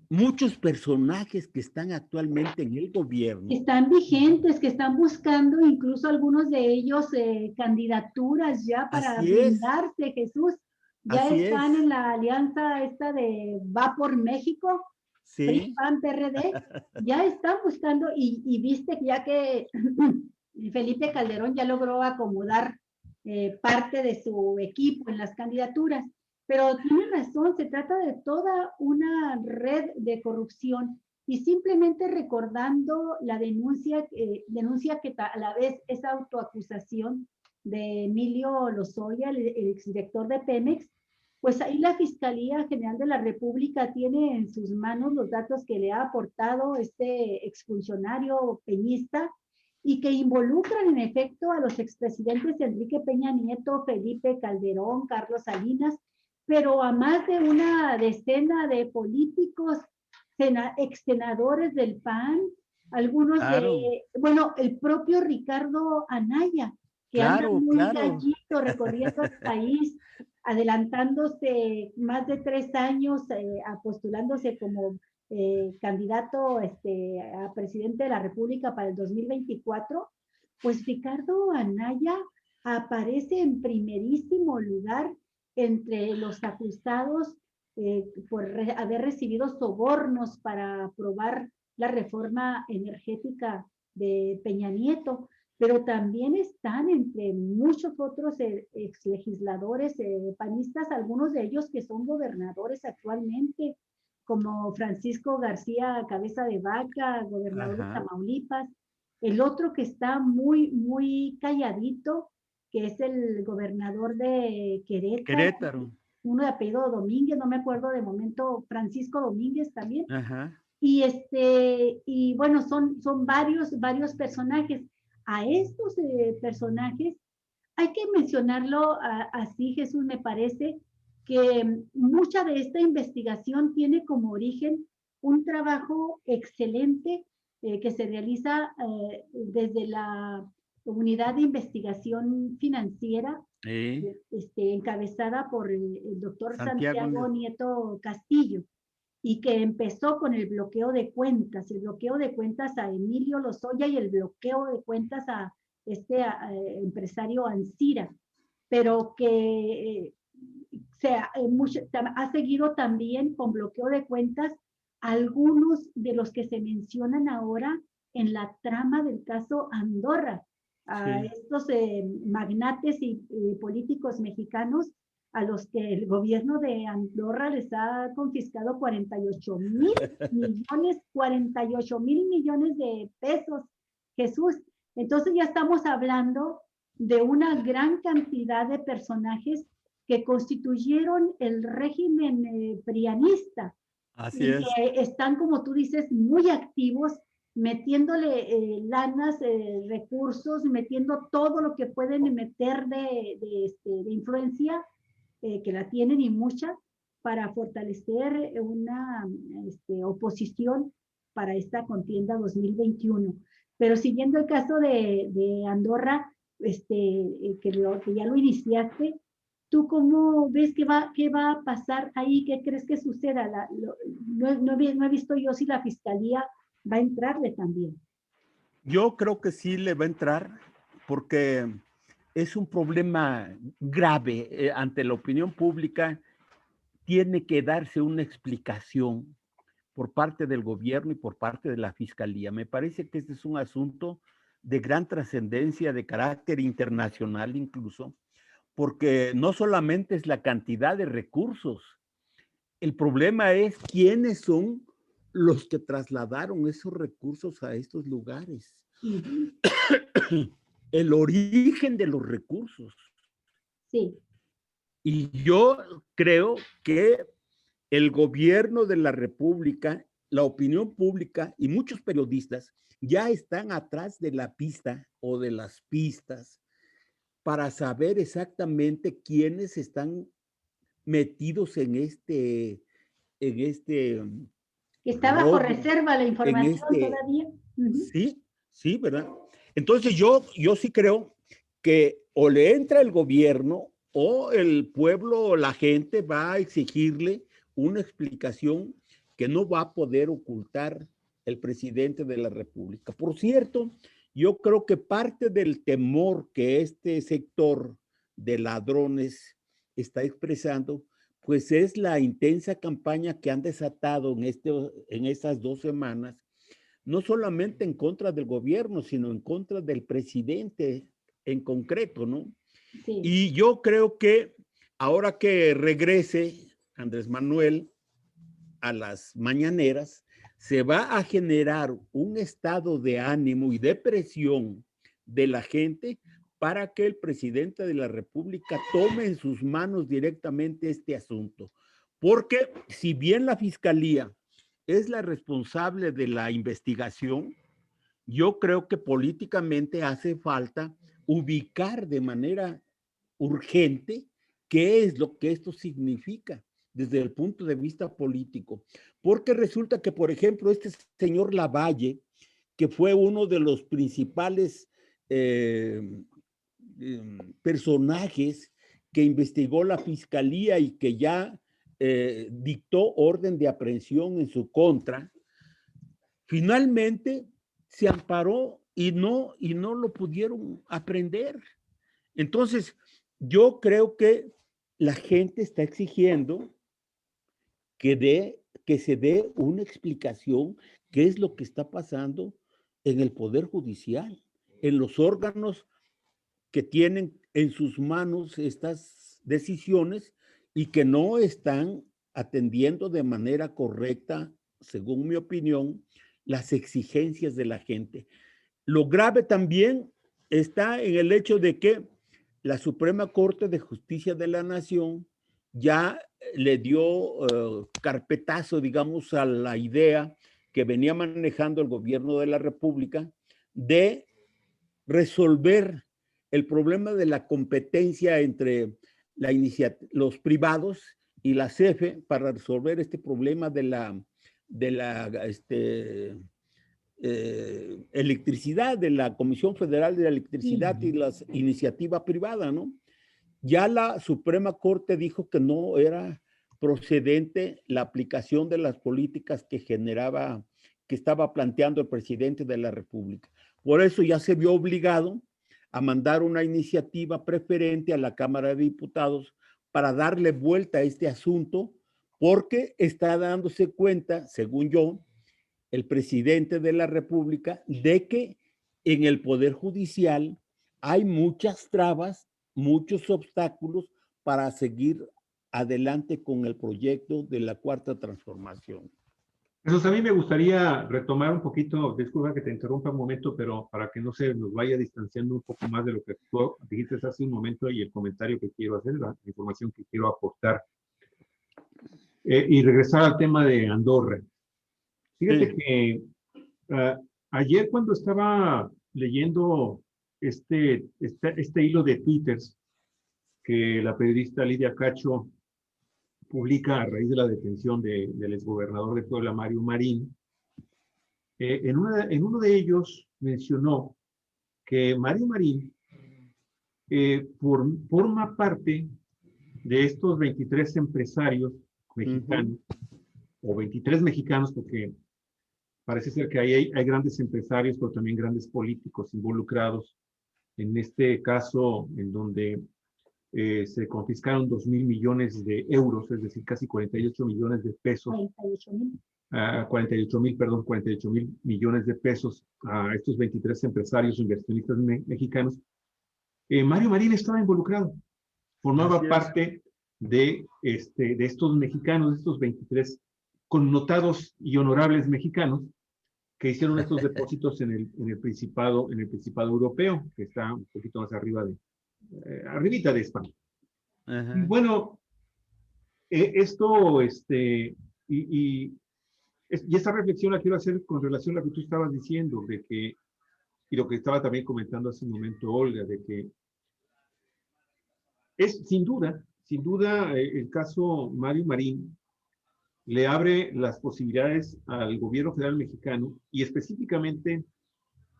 [SPEAKER 2] muchos personajes que están actualmente en el gobierno.
[SPEAKER 3] Están vigentes, que están buscando incluso algunos de ellos candidaturas ya para brindarse, Jesús. Ya
[SPEAKER 2] Así
[SPEAKER 3] están
[SPEAKER 2] es.
[SPEAKER 3] en la alianza esta de Va por México,
[SPEAKER 2] Sí.
[SPEAKER 3] PRI, PAN, PRD, ya están buscando y viste que ya que Felipe Calderón ya logró acomodar parte de su equipo en las candidaturas, pero tiene razón, se trata de toda una red de corrupción y simplemente recordando la denuncia que a la vez es autoacusación de Emilio Lozoya, el exdirector de Pemex, pues ahí la Fiscalía General de la República tiene en sus manos los datos que le ha aportado este exfuncionario peñista y que involucran en efecto a los expresidentes Enrique Peña Nieto, Felipe Calderón, Carlos Salinas, pero a más de una decena de políticos, ex senadores del PAN, algunos bueno, el propio Ricardo Anaya, que anda muy gallito recorriendo el país, adelantándose más de 3 años, postulándose como candidato a presidente de la República para el 2024, pues Ricardo Anaya aparece en primerísimo lugar entre los acusados por haber recibido sobornos para aprobar la reforma energética de Peña Nieto, pero también están entre muchos otros ex legisladores panistas, algunos de ellos que son gobernadores actualmente, como Francisco García Cabeza de Vaca, gobernador de Tamaulipas. El otro que está muy, muy calladito, que es el gobernador de Querétaro. Uno de apellido Domínguez, no me acuerdo de momento, Francisco Domínguez también. Y bueno, son varios personajes. A estos personajes hay que mencionarlo así, Jesús, me parece que mucha de esta investigación tiene como origen un trabajo excelente que se realiza desde la Unidad de Investigación Financiera, encabezada por el doctor Santiago Nieto Castillo, y que empezó con el bloqueo de cuentas a Emilio Lozoya y el bloqueo de cuentas a este empresario Ancira, pero que ha seguido también con bloqueo de cuentas algunos de los que se mencionan ahora en la trama del caso Andorra, a estos magnates y políticos mexicanos a los que el gobierno de Andorra les ha confiscado 48 mil millones de pesos, Jesús. Entonces ya estamos hablando de una gran cantidad de personajes que constituyeron el régimen prianista.
[SPEAKER 2] Así es.
[SPEAKER 3] Que están, como tú dices, muy activos, metiéndole lanas, recursos, metiendo todo lo que pueden meter de influencia, que la tienen y mucha, para fortalecer una oposición para esta contienda 2021. Pero siguiendo el caso de Andorra, que ya lo iniciaste, ¿tú cómo ves que va a pasar ahí? ¿Qué crees que suceda? No he visto yo si la fiscalía va a entrarle también.
[SPEAKER 2] Yo creo que sí le va a entrar, porque es un problema grave ante la opinión pública. Tiene que darse una explicación por parte del gobierno y por parte de la fiscalía. Me parece que este es un asunto de gran trascendencia, de carácter internacional incluso, porque no solamente es la cantidad de recursos, el problema es quiénes son los que trasladaron esos recursos a estos lugares. El origen de los recursos.
[SPEAKER 3] Sí.
[SPEAKER 2] Y yo creo que el gobierno de la República, la opinión pública y muchos periodistas ya están atrás de la pista o de las pistas para saber exactamente quiénes están metidos en este
[SPEAKER 3] Que está bajo
[SPEAKER 2] robo,
[SPEAKER 3] reserva la
[SPEAKER 2] en
[SPEAKER 3] información todavía.
[SPEAKER 2] sí, sí, ¿verdad? Entonces yo sí creo que o le entra el gobierno o el pueblo o la gente va a exigirle una explicación que no va a poder ocultar el presidente de la República. Por cierto, yo creo que parte del temor que este sector de ladrones está expresando, pues es la intensa campaña que han desatado en estas 2 semanas, no solamente en contra del gobierno, sino en contra del presidente en concreto, ¿no?
[SPEAKER 3] Sí.
[SPEAKER 2] Y yo creo que ahora que regrese Andrés Manuel a las mañaneras, se va a generar un estado de ánimo y de presión de la gente para que el presidente de la República tome en sus manos directamente este asunto. Porque si bien la fiscalía es la responsable de la investigación, yo creo que políticamente hace falta ubicar de manera urgente qué es lo que esto significa desde el punto de vista político. Porque resulta que, por ejemplo, este señor Lavalle, que fue uno de los principales personajes que investigó la fiscalía y que ya dictó orden de aprehensión en su contra, finalmente se amparó y no lo pudieron aprender. Entonces, yo creo que la gente está exigiendo que se dé una explicación qué es lo que está pasando en el Poder Judicial, en los órganos que tienen en sus manos estas decisiones y que no están atendiendo de manera correcta, según mi opinión, las exigencias de la gente. Lo grave también está en el hecho de que la Suprema Corte de Justicia de la Nación ya le dio carpetazo, digamos, a la idea que venía manejando el gobierno de la República de resolver el problema de la competencia entre los privados y la CFE para resolver este problema de la electricidad, de la Comisión Federal de la Electricidad y la iniciativa privada, ¿no? Ya la Suprema Corte dijo que no era procedente la aplicación de las políticas que estaba planteando el presidente de la República. Por eso ya se vio obligado a mandar una iniciativa preferente a la Cámara de Diputados para darle vuelta a este asunto, porque está dándose cuenta, según yo, el presidente de la República, de que en el Poder Judicial hay muchas trabas, muchos obstáculos para seguir adelante con el proyecto de la Cuarta Transformación.
[SPEAKER 1] Jesús, a mí me gustaría retomar un poquito, disculpa que te interrumpa un momento, pero para que no se nos vaya distanciando un poco más de lo que tú dijiste hace un momento y el comentario que quiero hacer, la información que quiero aportar. Y regresar al tema de Andorra. Fíjate que ayer cuando estaba leyendo este hilo de Twitter que la periodista Lidia Cacho publica a raíz de la detención del exgobernador de Puebla, Mario Marín, en uno de ellos mencionó que Mario Marín forma parte de estos 23 empresarios mexicanos, o 23 mexicanos, porque parece ser que hay grandes empresarios, pero también grandes políticos involucrados, en este caso en donde se confiscaron 2.000 millones de euros, es decir, casi 48 millones de pesos. 48 mil millones de pesos a estos 23 empresarios inversionistas mexicanos. Mario Marín estaba involucrado, formaba parte de estos mexicanos, de estos 23 connotados y honorables mexicanos que hicieron estos depósitos en el Principado europeo, que está un poquito más arriba arribita de España.
[SPEAKER 2] Ajá.
[SPEAKER 1] Y bueno, esto, y esta reflexión la quiero hacer con relación a lo que tú estabas diciendo, de que, y lo que estaba también comentando hace un momento Olga, de que es sin duda, el caso Mario Marín le abre las posibilidades al gobierno federal mexicano y específicamente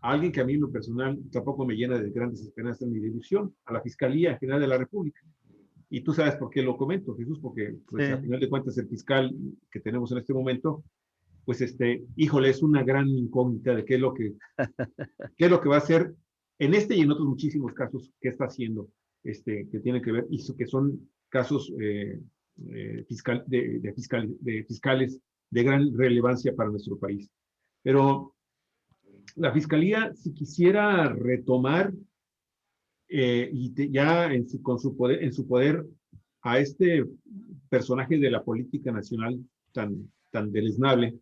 [SPEAKER 1] a alguien que a mí en lo personal tampoco me llena de grandes esperanzas ni de ilusión, a la Fiscalía General de la República. Y tú sabes por qué lo comento, Jesús, porque pues, al final de cuentas el fiscal que tenemos en este momento, pues híjole, es una gran incógnita de qué es lo que va a hacer en este y en otros muchísimos casos que está haciendo, que tienen que ver, y que son casos de fiscales de gran relevancia para nuestro país. Pero la Fiscalía, si quisiera retomar con en su poder a este personaje de la política nacional tan deleznable,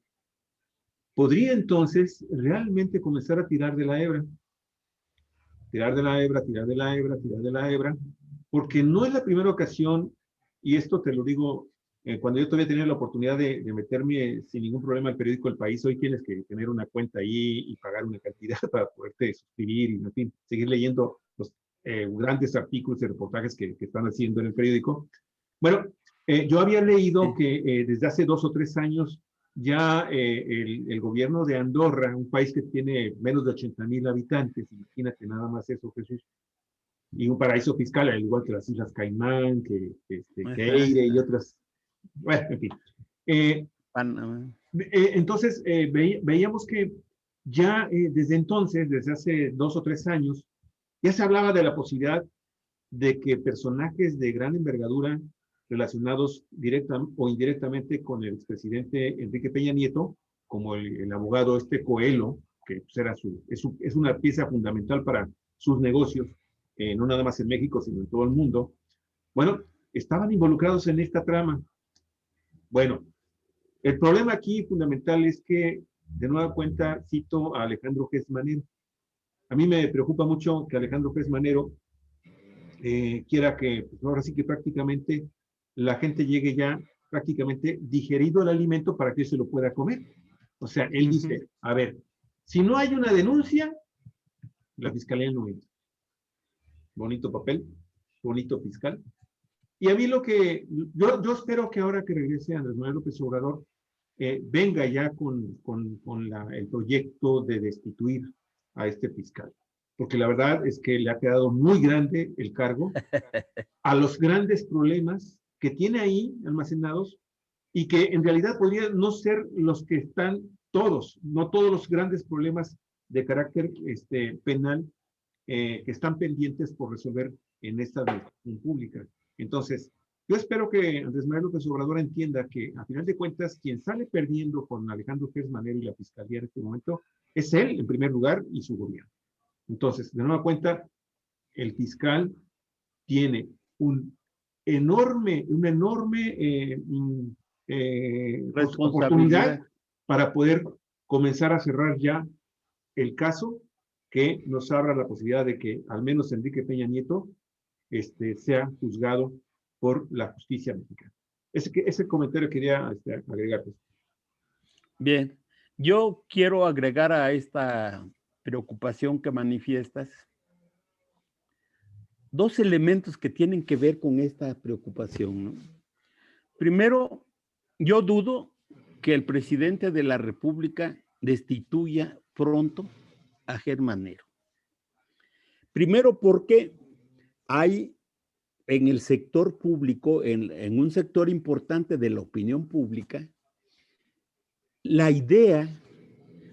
[SPEAKER 1] podría entonces realmente comenzar a tirar de la hebra, porque no es la primera ocasión, y esto te lo digo, cuando yo todavía tenía la oportunidad de meterme sin ningún problema al periódico El País. Hoy tienes que tener una cuenta ahí y pagar una cantidad para poderte suscribir y, en fin, seguir leyendo los grandes artículos y reportajes que están haciendo en el periódico. Bueno, yo había leído que desde hace 2 o 3 años ya el gobierno de Andorra, un país que tiene menos de 80,000 habitantes, imagínate nada más eso, Jesús, y un paraíso fiscal, al igual que las Islas Caimán, que Eire y otras, bueno, en fin. Entonces, veíamos que ya desde entonces, desde hace 2 o 3 años, ya se hablaba de la posibilidad de que personajes de gran envergadura relacionados directa o indirectamente con el expresidente Enrique Peña Nieto, como el abogado Coelho, que pues, es una pieza fundamental para sus negocios, no nada más en México, sino en todo el mundo, bueno, estaban involucrados en esta trama. Bueno, el problema aquí fundamental es que, de nueva cuenta, cito a Alejandro Gers Manero. A mí me preocupa mucho que Alejandro Gers Manero quiera que, pues, ahora sí que prácticamente la gente llegue ya prácticamente digerido el alimento para que se lo pueda comer. O sea, él dice, a ver, si no hay una denuncia, la fiscalía no entra. Bonito papel, bonito fiscal. Y a mí yo espero que ahora que regrese Andrés Manuel López Obrador, venga ya con el proyecto de destituir a este fiscal. Porque la verdad es que le ha quedado muy grande el cargo a los grandes problemas que tiene ahí almacenados y que en realidad podrían no ser los que están no todos los grandes problemas de carácter penal que están pendientes por resolver en esta administración pública. Entonces, yo espero que Andrés Manuel López Obrador entienda que, a final de cuentas, quien sale perdiendo con Alejandro Gers Manero y la Fiscalía en este momento es él, en primer lugar, y su gobierno. Entonces, de nueva cuenta, el fiscal tiene una enorme oportunidad para poder comenzar a cerrar ya el caso que nos abra la posibilidad de que al menos Enrique Peña Nieto sea juzgado por la justicia mexicana. Ese comentario quería agregar.
[SPEAKER 2] Bien, yo quiero agregar a esta preocupación que manifiestas 2 elementos que tienen que ver con esta preocupación, ¿no? Primero, yo dudo que el presidente de la República destituya pronto a Gers Manero. Primero porque hay en el sector público, en un sector importante de la opinión pública, la idea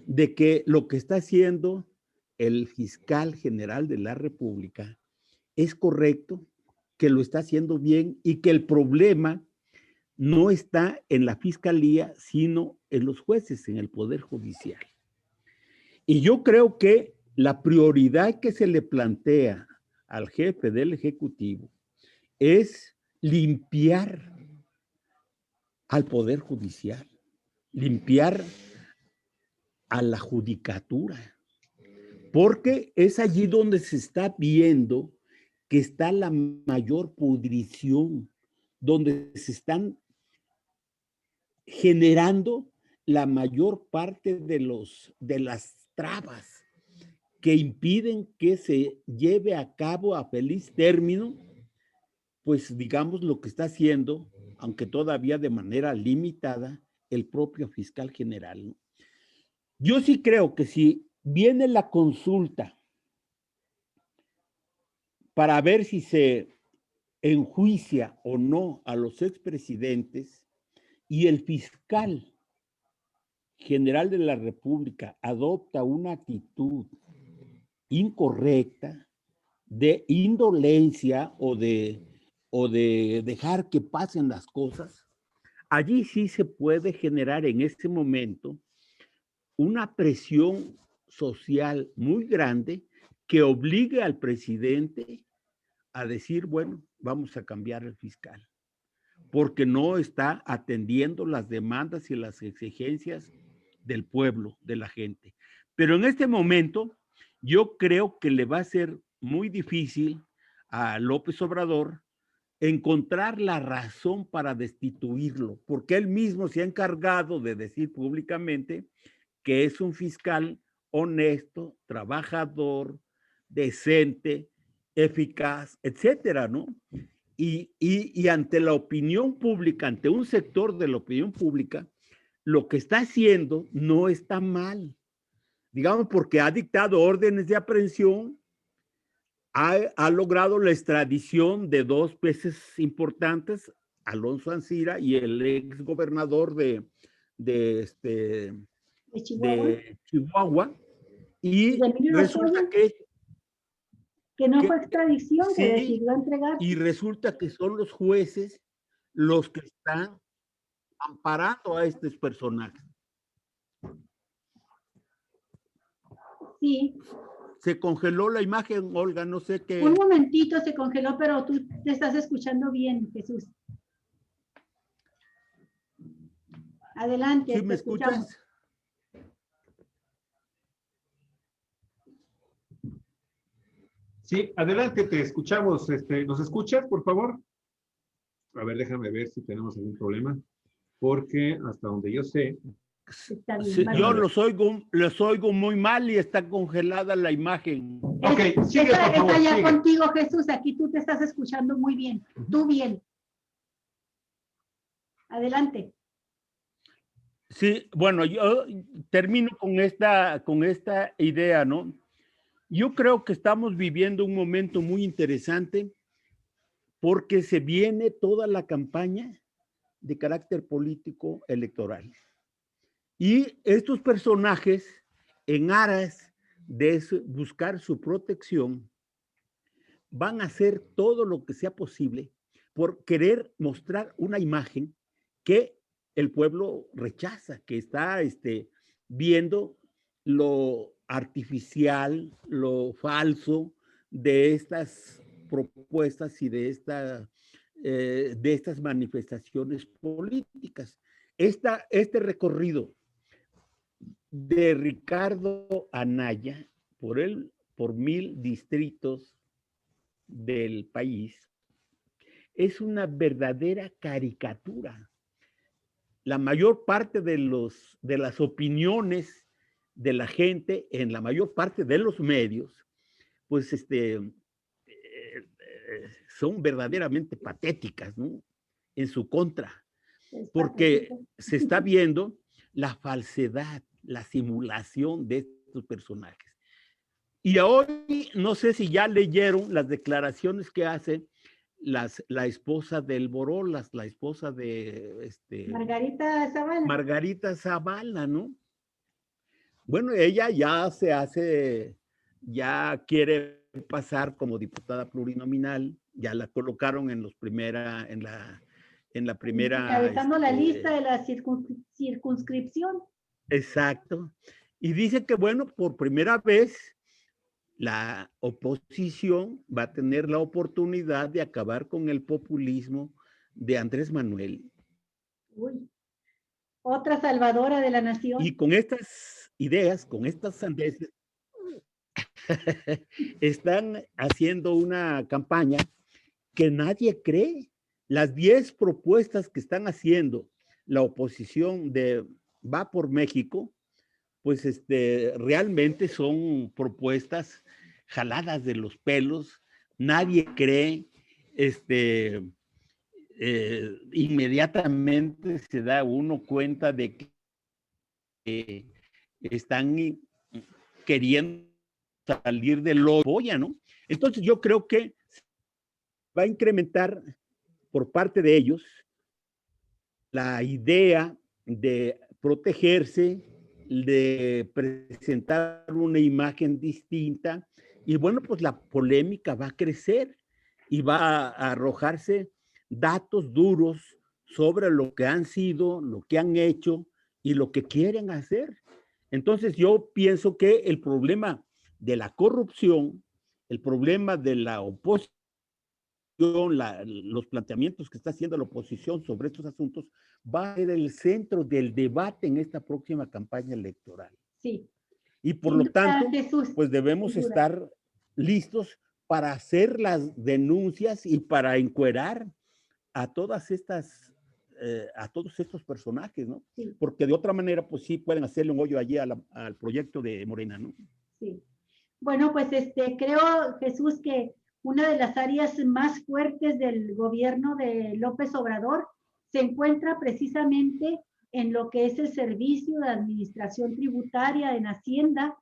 [SPEAKER 2] de que lo que está haciendo el fiscal general de la República es correcto, que lo está haciendo bien y que el problema no está en la fiscalía, sino en los jueces, en el Poder Judicial. Y yo creo que la prioridad que se le plantea al jefe del Ejecutivo es limpiar al Poder Judicial, limpiar a la judicatura, porque es allí donde se está viendo que está la mayor pudrición, donde se están generando la mayor parte de las trabas que impiden que se lleve a cabo a feliz término, pues digamos lo que está haciendo, aunque todavía de manera limitada, el propio fiscal general, ¿no? Yo sí creo que si viene la consulta para ver si se enjuicia o no a los expresidentes y el fiscal general de la República adopta una actitud incorrecta de indolencia o de dejar que pasen las cosas, allí sí se puede generar en este momento una presión social muy grande que obligue al presidente a decir, bueno, vamos a cambiar el fiscal, porque no está atendiendo las demandas y las exigencias del pueblo, de la gente. Pero en este momento, yo creo que le va a ser muy difícil a López Obrador encontrar la razón para destituirlo, porque él mismo se ha encargado de decir públicamente que es un fiscal honesto, trabajador, decente, eficaz, etcétera, ¿no? Y ante la opinión pública, ante un sector de la opinión pública, lo que está haciendo no está mal, digamos, porque ha dictado órdenes de aprehensión, ha logrado la extradición de dos peces importantes, Alonso Ancira y el ex gobernador de Chihuahua, y resulta
[SPEAKER 3] que no fue extradición,
[SPEAKER 2] sí,
[SPEAKER 3] que decidió entregar.
[SPEAKER 2] Y resulta que son los jueces los que están amparando a estos personajes.
[SPEAKER 3] Sí.
[SPEAKER 2] Se congeló la imagen, Olga, no sé qué.
[SPEAKER 3] Un momentito se congeló, pero tú te estás escuchando bien, Jesús. Adelante.
[SPEAKER 2] ¿Sí me escuchas?
[SPEAKER 1] Sí, adelante, te escuchamos. ¿Nos escuchas, por favor? A ver, déjame ver si tenemos algún problema, porque hasta donde yo sé...
[SPEAKER 3] Está bien,
[SPEAKER 2] sí, yo los oigo muy mal y está congelada la imagen.
[SPEAKER 1] Ok, sigue, por favor,
[SPEAKER 3] está ya
[SPEAKER 1] sigue.
[SPEAKER 3] contigo, Jesús. Aquí tú te estás escuchando muy bien. Tú bien. Adelante.
[SPEAKER 2] Sí, bueno, yo termino con esta idea, ¿no? Yo creo que estamos viviendo un momento muy interesante porque se viene toda la campaña de carácter político electoral. Y estos personajes, en aras de buscar su protección, van a hacer todo lo que sea posible por querer mostrar una imagen que el pueblo rechaza, que está viendo lo artificial, lo falso de estas propuestas y de estas manifestaciones políticas. Este recorrido de Ricardo Anaya por 1000 distritos del país es una verdadera caricatura. La mayor parte de las opiniones de la gente en la mayor parte de los medios, pues son verdaderamente patéticas, ¿no? En su contra, porque se está viendo la falsedad, la simulación de estos personajes. Y hoy, no sé si ya leyeron las declaraciones que hace la esposa del Borolas, la esposa de
[SPEAKER 3] Margarita Zavala.
[SPEAKER 2] Margarita Zavala, ¿no? Bueno, ella ya se hace ya quiere pasar como diputada plurinominal, ya la colocaron en la primera,
[SPEAKER 3] encabezando la lista de la circunscripción.
[SPEAKER 2] exacto. Y dice que, bueno, por primera vez la oposición va a tener la oportunidad de acabar con el populismo de Andrés Manuel.
[SPEAKER 3] Uy, otra salvadora de la nación.
[SPEAKER 2] Y con estas ideas, con estas sandeces, están haciendo una campaña que nadie cree. Las 10 propuestas que están haciendo la oposición de Va por México, pues realmente son propuestas jaladas de los pelos. Nadie cree, inmediatamente se da uno cuenta de que están queriendo salir de lo boya, ¿no? Entonces yo creo que va a incrementar por parte de ellos la idea de protegerse, de presentar una imagen distinta, y bueno, pues la polémica va a crecer y va a arrojarse datos duros sobre lo que han sido, lo que han hecho y lo que quieren hacer. Entonces yo pienso que el problema de la corrupción, el problema de la oposición, los planteamientos que está haciendo la oposición sobre estos asuntos, va a ser el centro del debate en esta próxima campaña electoral.
[SPEAKER 3] Sí.
[SPEAKER 2] Y por lo tanto, pues debemos estar listos para hacer las denuncias y para encuerar a todas estas, a todos estos personajes, ¿no?
[SPEAKER 3] Sí.
[SPEAKER 2] Porque de otra manera, pues sí pueden hacerle un hoyo allí al proyecto de Morena, ¿no?
[SPEAKER 3] Sí. Bueno, pues creo, Jesús, que una de las áreas más fuertes del gobierno de López Obrador se encuentra precisamente en lo que es el servicio de administración tributaria en Hacienda,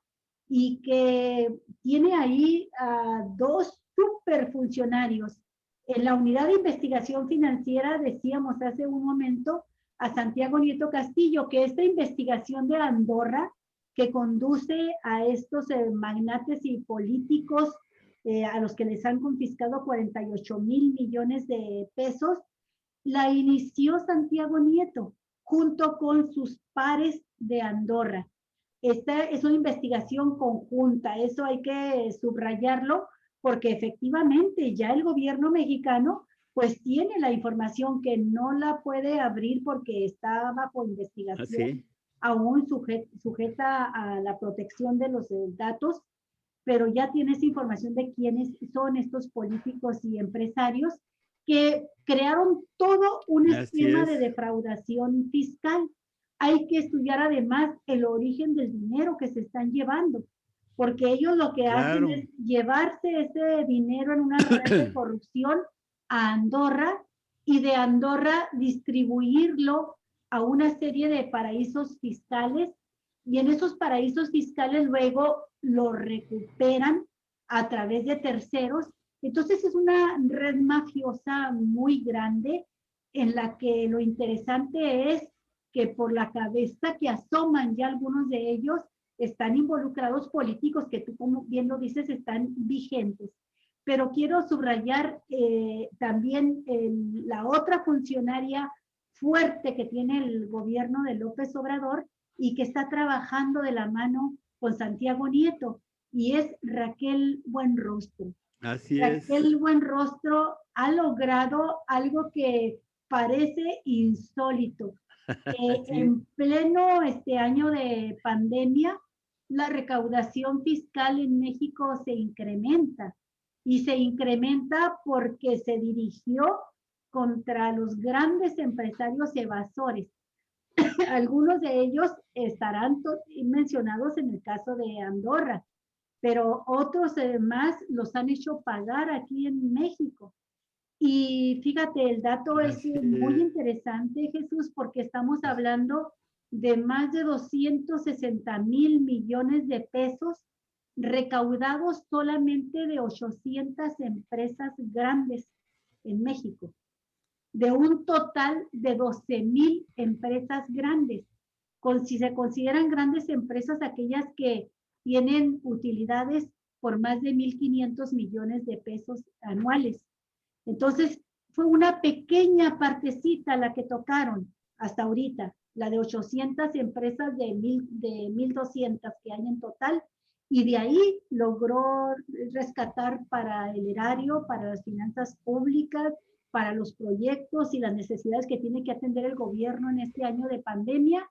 [SPEAKER 3] y que tiene ahí a 2 superfuncionarios. En la unidad de investigación financiera decíamos hace un momento a Santiago Nieto Castillo que esta investigación de Andorra, que conduce a estos magnates y políticos a los que les han confiscado 48,000 millones de pesos, la inició Santiago Nieto junto con sus pares de Andorra. Esta es una investigación conjunta, eso hay que subrayarlo, porque efectivamente ya el gobierno mexicano pues tiene la información, que no la puede abrir porque está bajo investigación, aún sujeta a la protección de los datos, pero ya tiene esa información de quiénes son estos políticos y empresarios que crearon todo un esquema de defraudación fiscal. Hay que estudiar además el origen del dinero que se están llevando, porque ellos lo que hacen es llevarse ese dinero en una red de corrupción a Andorra, y de Andorra distribuirlo a una serie de paraísos fiscales, y en esos paraísos fiscales luego lo recuperan a través de terceros. Entonces es una red mafiosa muy grande, en la que lo interesante es que por la cabeza que asoman ya algunos de ellos están involucrados políticos que tú, como bien lo dices, están vigentes. Pero quiero subrayar también la otra funcionaria fuerte que tiene el gobierno de López Obrador y que está trabajando de la mano con Santiago Nieto, y es Raquel Buenrostro.
[SPEAKER 2] Así es.
[SPEAKER 3] Raquel Buenrostro ha logrado algo que parece insólito. En pleno año de pandemia, la recaudación fiscal en México se incrementa, y se incrementa porque se dirigió contra los grandes empresarios evasores. Algunos de ellos estarán mencionados en el caso de Andorra, pero otros más los han hecho pagar aquí en México. Y fíjate, el dato es muy interesante, Jesús, porque estamos hablando de más de 260,000 millones de pesos recaudados solamente de 800 empresas grandes en México, de un total de 12,000 empresas grandes. Si se consideran grandes empresas aquellas que tienen utilidades por más de 1.500 millones de pesos anuales. Entonces, fue una pequeña partecita la que tocaron hasta ahorita, la de 800 empresas de 1.200 que hay en total, y de ahí logró rescatar para el erario, para las finanzas públicas, para los proyectos y las necesidades que tiene que atender el gobierno en este año de pandemia,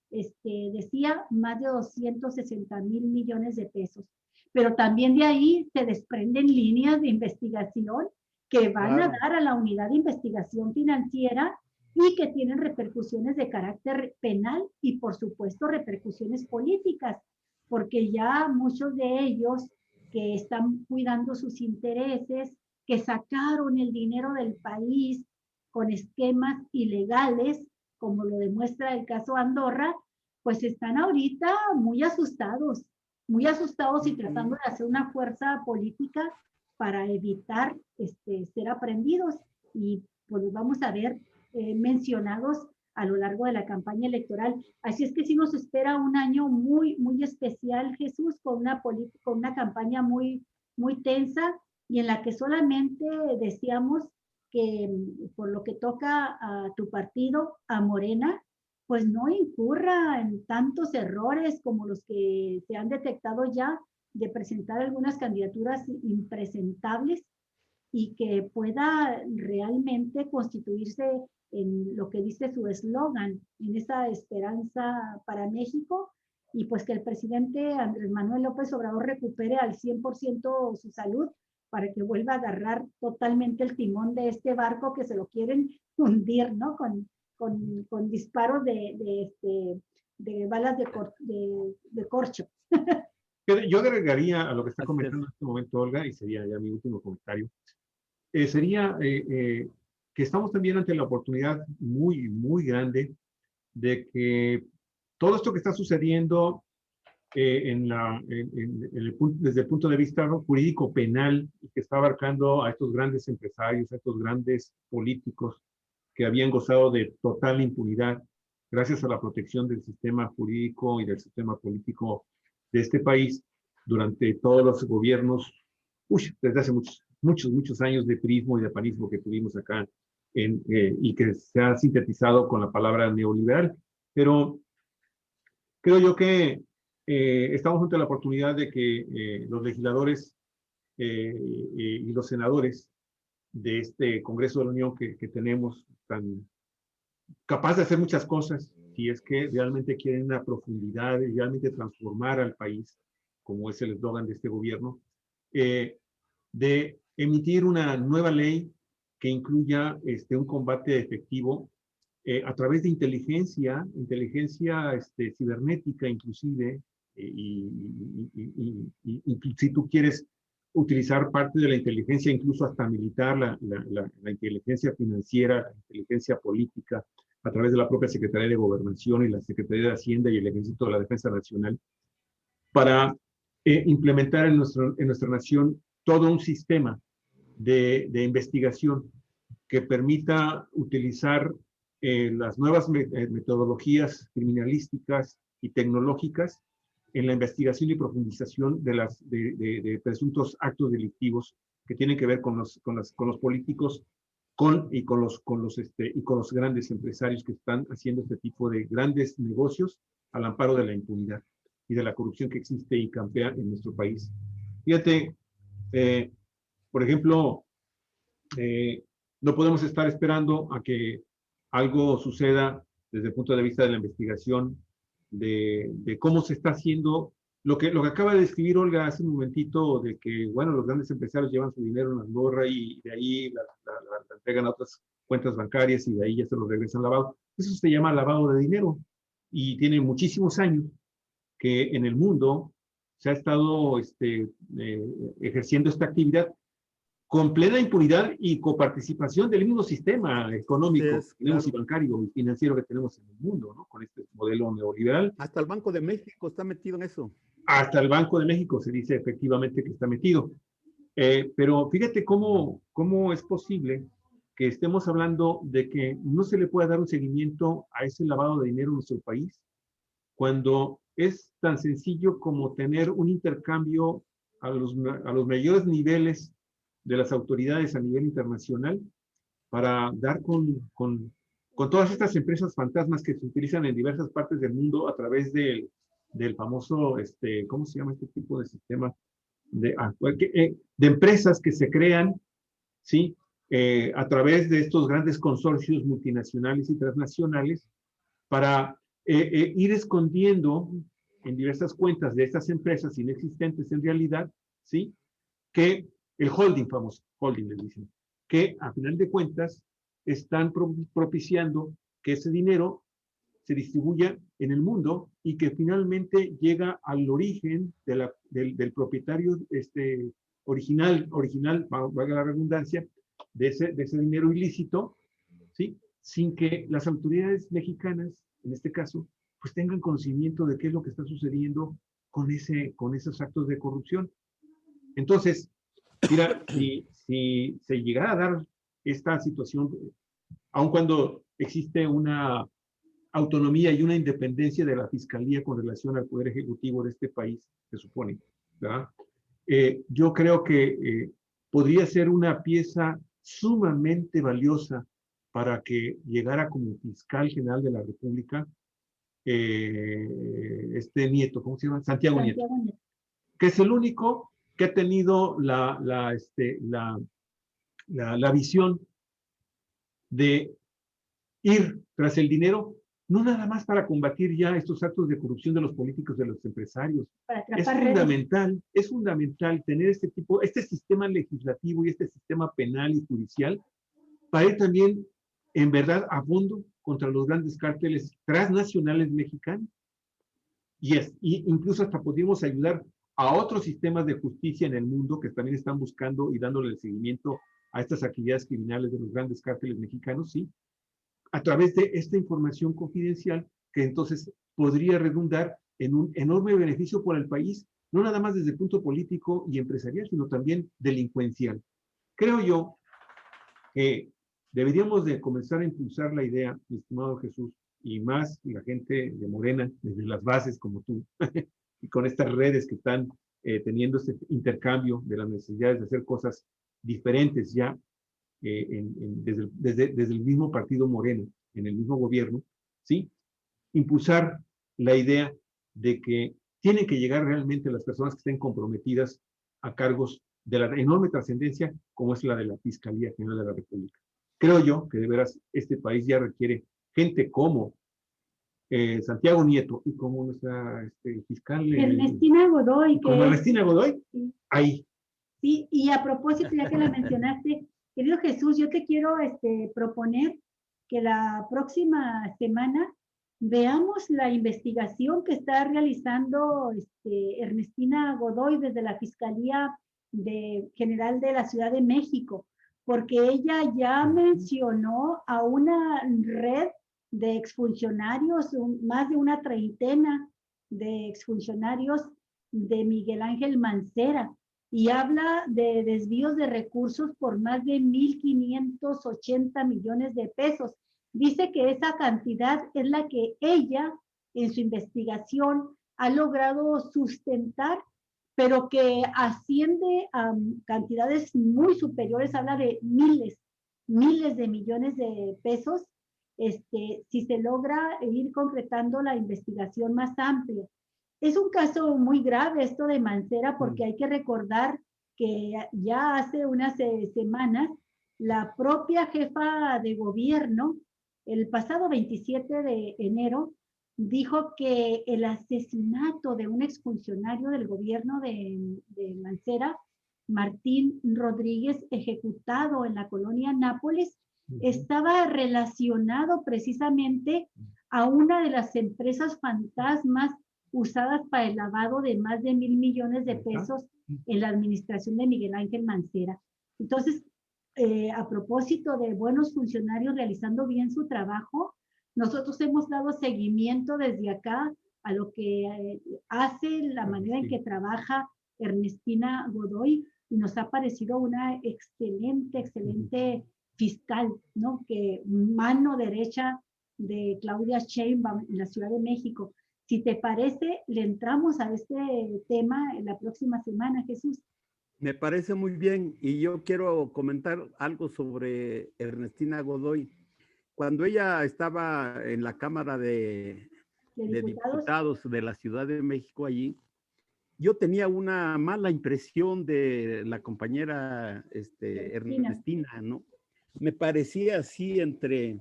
[SPEAKER 3] decía más de 260,000 millones de pesos. Pero también de ahí se desprenden líneas de investigación que van a dar a la unidad de investigación financiera y que tienen repercusiones de carácter penal y, por supuesto, repercusiones políticas, porque ya muchos de ellos que están cuidando sus intereses, que sacaron el dinero del país con esquemas ilegales, como lo demuestra el caso Andorra, pues están ahorita muy asustados y tratando de hacer una fuerza política para evitar ser aprendidos, y pues los vamos a ver mencionados a lo largo de la campaña electoral. Así es que sí nos espera un año muy, muy especial, Jesús, con una campaña muy, muy tensa, y en la que solamente deseamos que por lo que toca a tu partido, a Morena, pues no incurra en tantos errores como los que se han detectado ya, de presentar algunas candidaturas impresentables, y que pueda realmente constituirse en lo que dice su eslogan, en esa esperanza para México, y pues que el presidente Andrés Manuel López Obrador recupere al 100% su salud, para que vuelva a agarrar totalmente el timón de este barco que se lo quieren hundir, ¿no? Con disparos de balas de corcho.
[SPEAKER 1] Yo agregaría a lo que está comentando en este momento Olga, y sería ya mi último comentario, sería que estamos también ante la oportunidad muy, muy grande de que todo esto que está sucediendo desde el punto de vista jurídico penal, que está abarcando a estos grandes empresarios, a estos grandes políticos que habían gozado de total impunidad gracias a la protección del sistema jurídico y del sistema político de este país durante todos los gobiernos, desde hace muchos años de prismo y de panismo que tuvimos acá, y que se ha sintetizado con la palabra neoliberal. Pero creo yo que estamos ante la oportunidad de que los legisladores y los senadores de este Congreso de la Unión que tenemos, tan capaz de hacer muchas cosas, si es que realmente quieren una profundidad y realmente transformar al país, como es el eslogan de este gobierno, de emitir una nueva ley que incluya un combate efectivo a través de inteligencia cibernética inclusive, y si tú quieres utilizar parte de la inteligencia, incluso hasta militar, la inteligencia financiera, la inteligencia política, a través de la propia Secretaría de Gobernación y la Secretaría de Hacienda y el Ejército de la Defensa Nacional, para implementar en nuestra nación todo un sistema de investigación que permita utilizar las nuevas metodologías criminalísticas y tecnológicas en la investigación y profundización de presuntos actos delictivos que tienen que ver con los políticos y con los grandes empresarios que están haciendo este tipo de grandes negocios al amparo de la impunidad y de la corrupción que existe y campea en nuestro país. Fíjate, por ejemplo, no podemos estar esperando a que algo suceda desde el punto de vista de la investigación, de cómo se está haciendo lo que acaba de describir Olga hace un momentito, de que, bueno, los grandes empresarios llevan su dinero en Andorra y de ahí la entregan a otras cuentas bancarias y de ahí ya se lo regresan lavado. Eso se llama lavado de dinero y tiene muchísimos años que en el mundo se ha estado ejerciendo esta actividad con plena impunidad y coparticipación del mismo sistema económico que tenemos, y bancario y financiero que tenemos en el mundo, ¿no? Con este modelo neoliberal.
[SPEAKER 2] Hasta el Banco de México está metido en eso.
[SPEAKER 1] Hasta el Banco de México se dice efectivamente que está metido. Pero fíjate cómo es posible que estemos hablando de que no se le pueda dar un seguimiento a ese lavado de dinero en nuestro país, cuando es tan sencillo como tener un intercambio a los mayores niveles de las autoridades a nivel internacional para dar con todas estas empresas fantasmas que se utilizan en diversas partes del mundo a través del famoso, ¿cómo se llama este tipo de sistema? De empresas que se crean, ¿sí? A través de estos grandes consorcios multinacionales y transnacionales para ir escondiendo en diversas cuentas de estas empresas inexistentes en realidad, ¿sí? Que el holding, famoso holding, les dicen, que a final de cuentas están propiciando que ese dinero se distribuya en el mundo y que finalmente llega al origen del propietario original, valga la redundancia, de ese dinero ilícito, ¿sí? Sin que las autoridades mexicanas, en este caso, pues tengan conocimiento de qué es lo que está sucediendo con esos actos de corrupción. Entonces, mira, si se llegara a dar esta situación, aun cuando existe una autonomía y una independencia de la Fiscalía con relación al Poder Ejecutivo de este país, se supone, ¿verdad? Yo creo que podría ser una pieza sumamente valiosa para que llegara como fiscal general de la República este Nieto, ¿cómo se llama? Santiago Nieto, que es el único que ha tenido la visión de ir tras el dinero, no nada más para combatir ya estos actos de corrupción de los políticos, de los empresarios. Es fundamental tener este sistema legislativo y este sistema penal y judicial para ir también, en verdad, a fondo contra los grandes cárteles transnacionales mexicanos. Y incluso hasta podríamos ayudar a otros sistemas de justicia en el mundo que también están buscando y dándole el seguimiento a estas actividades criminales de los grandes cárteles mexicanos, ¿sí? A través de esta información confidencial que entonces podría redundar en un enorme beneficio para el país, no nada más desde el punto político y empresarial, sino también delincuencial. Creo yo que deberíamos de comenzar a impulsar la idea, mi estimado Jesús, y más la gente de Morena, desde las bases como tú, y con estas redes que están teniendo este intercambio de las necesidades de hacer cosas diferentes ya desde el mismo partido Morena, en el mismo gobierno, ¿sí? Impulsar la idea de que tienen que llegar realmente las personas que estén comprometidas a cargos de la enorme trascendencia como es la de la Fiscalía General de la República. Creo yo que de veras este país ya requiere gente como Santiago Nieto y como nuestra fiscal
[SPEAKER 3] Ernestina Godoy.
[SPEAKER 1] Como Ernestina Godoy, sí. Ahí.
[SPEAKER 3] Sí, y a propósito, ya que la mencionaste, querido Jesús, yo te quiero proponer que la próxima semana veamos la investigación que está realizando Ernestina Godoy desde la Fiscalía General de la Ciudad de México, porque ella ya mencionó a una red de exfuncionarios, más de una treintena de exfuncionarios de Miguel Ángel Mancera, y habla de desvíos de recursos por más de 1,580 millones de pesos. Dice que esa cantidad es la que ella, en su investigación, ha logrado sustentar, pero que asciende a cantidades muy superiores, habla de miles de millones de pesos, si se logra ir concretando la investigación más amplia. Es un caso muy grave esto de Mancera, porque hay que recordar que ya hace unas semanas la propia jefa de gobierno, el pasado 27 de enero, dijo que el asesinato de un exfuncionario del gobierno de Mancera, Martín Rodríguez, ejecutado en la colonia Nápoles, estaba relacionado precisamente a una de las empresas fantasmas usadas para el lavado de más de 1,000 millones de pesos en la administración de Miguel Ángel Mancera. Entonces, a propósito de buenos funcionarios realizando bien su trabajo, nosotros hemos dado seguimiento desde acá a lo que hace, la manera en que trabaja Ernestina Godoy, y nos ha parecido una excelente fiscal, ¿no? Que mano derecha de Claudia Sheinbaum en la Ciudad de México. Si te parece, le entramos a este tema la próxima semana, Jesús.
[SPEAKER 2] Me parece muy bien y yo quiero comentar algo sobre Ernestina Godoy. Cuando ella estaba en la Cámara de Diputados de la Ciudad de México allí, yo tenía una mala impresión de la compañera Ernestina, ¿no? Me parecía así entre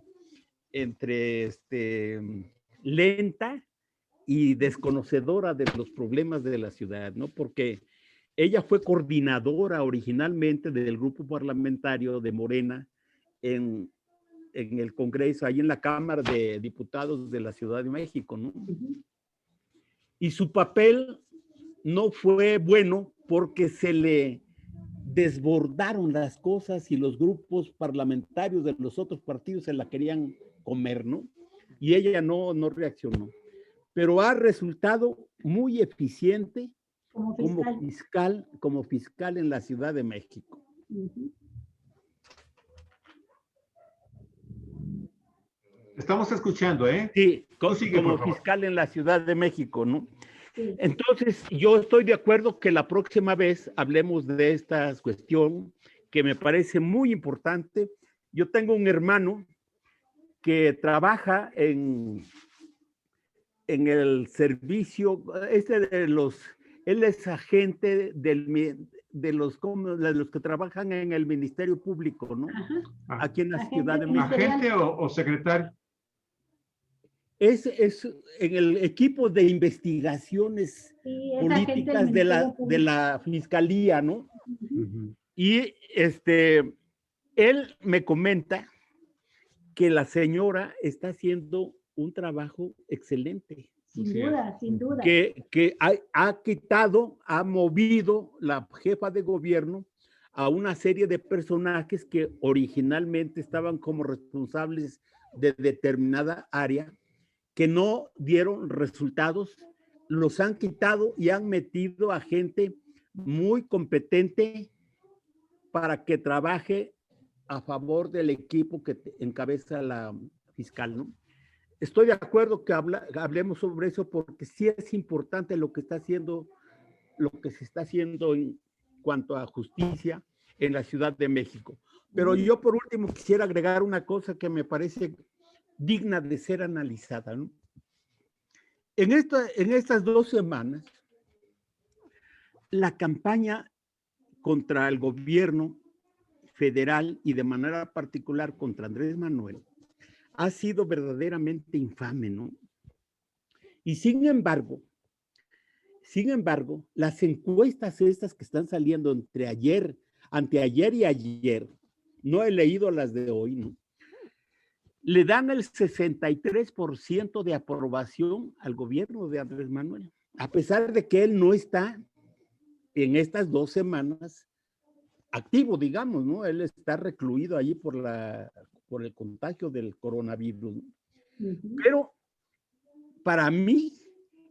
[SPEAKER 2] lenta y desconocedora de los problemas de la ciudad, ¿no? Porque ella fue coordinadora originalmente del grupo parlamentario de Morena en el Congreso, ahí en la Cámara de Diputados de la Ciudad de México, ¿no? Y su papel no fue bueno porque se le desbordaron las cosas y los grupos parlamentarios de los otros partidos se la querían comer, ¿no? Y ella no reaccionó. Pero ha resultado muy eficiente como fiscal en la Ciudad de México.
[SPEAKER 1] Estamos escuchando, ¿eh?
[SPEAKER 2] Sí, como fiscal en la Ciudad de México, ¿no? Sí. Entonces, yo estoy de acuerdo que la próxima vez hablemos de esta cuestión que me parece muy importante. Yo tengo un hermano que trabaja en el servicio, él es agente de los que trabajan en el Ministerio Público, ¿no?
[SPEAKER 1] Ajá.
[SPEAKER 2] Aquí en la Ciudad de México.
[SPEAKER 1] ¿Agente o secretario?
[SPEAKER 2] Es en el equipo de investigaciones políticas de la Fiscalía, ¿no? Y él me comenta que la señora está haciendo un trabajo excelente.
[SPEAKER 3] Sin duda, sin duda.
[SPEAKER 2] Que ha movido la jefa de gobierno a una serie de personajes que originalmente estaban como responsables de determinada área, que no dieron resultados, los han quitado y han metido a gente muy competente para que trabaje a favor del equipo que encabeza la fiscal, ¿no? Estoy de acuerdo que hablemos sobre eso porque sí es importante lo que se está haciendo en cuanto a justicia en la Ciudad de México. Pero yo por último quisiera agregar una cosa que me parece digna de ser analizada, ¿no? En estas 2 semanas, la campaña contra el gobierno federal y de manera particular contra Andrés Manuel ha sido verdaderamente infame, ¿no? Y sin embargo, las encuestas estas que están saliendo anteayer y ayer, no he leído las de hoy, ¿no? Le dan el 63% de aprobación al gobierno de Andrés Manuel, a pesar de que él no está en estas 2 semanas activo, digamos, ¿no? Él está recluido allí por el contagio del coronavirus. Pero para mí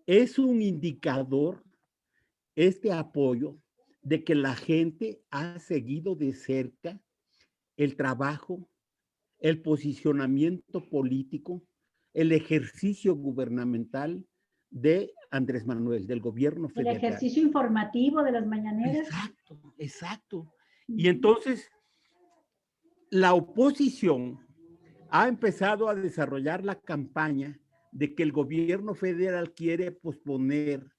[SPEAKER 2] es un indicador este apoyo de que la gente ha seguido de cerca el trabajo, el posicionamiento político, el ejercicio gubernamental de Andrés Manuel, del gobierno federal.
[SPEAKER 3] El ejercicio informativo de las mañaneras.
[SPEAKER 2] Exacto. Y entonces, la oposición ha empezado a desarrollar la campaña de que el gobierno federal quiere posponer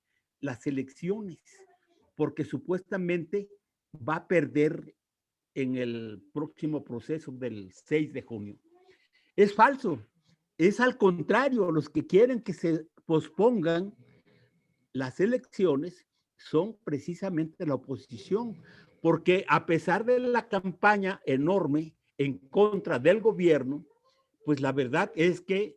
[SPEAKER 2] las elecciones, porque supuestamente va a perder en el próximo proceso del 6 de junio. Es falso, es al contrario, los que quieren que se pospongan las elecciones son precisamente la oposición, porque a pesar de la campaña enorme en contra del gobierno, pues la verdad es que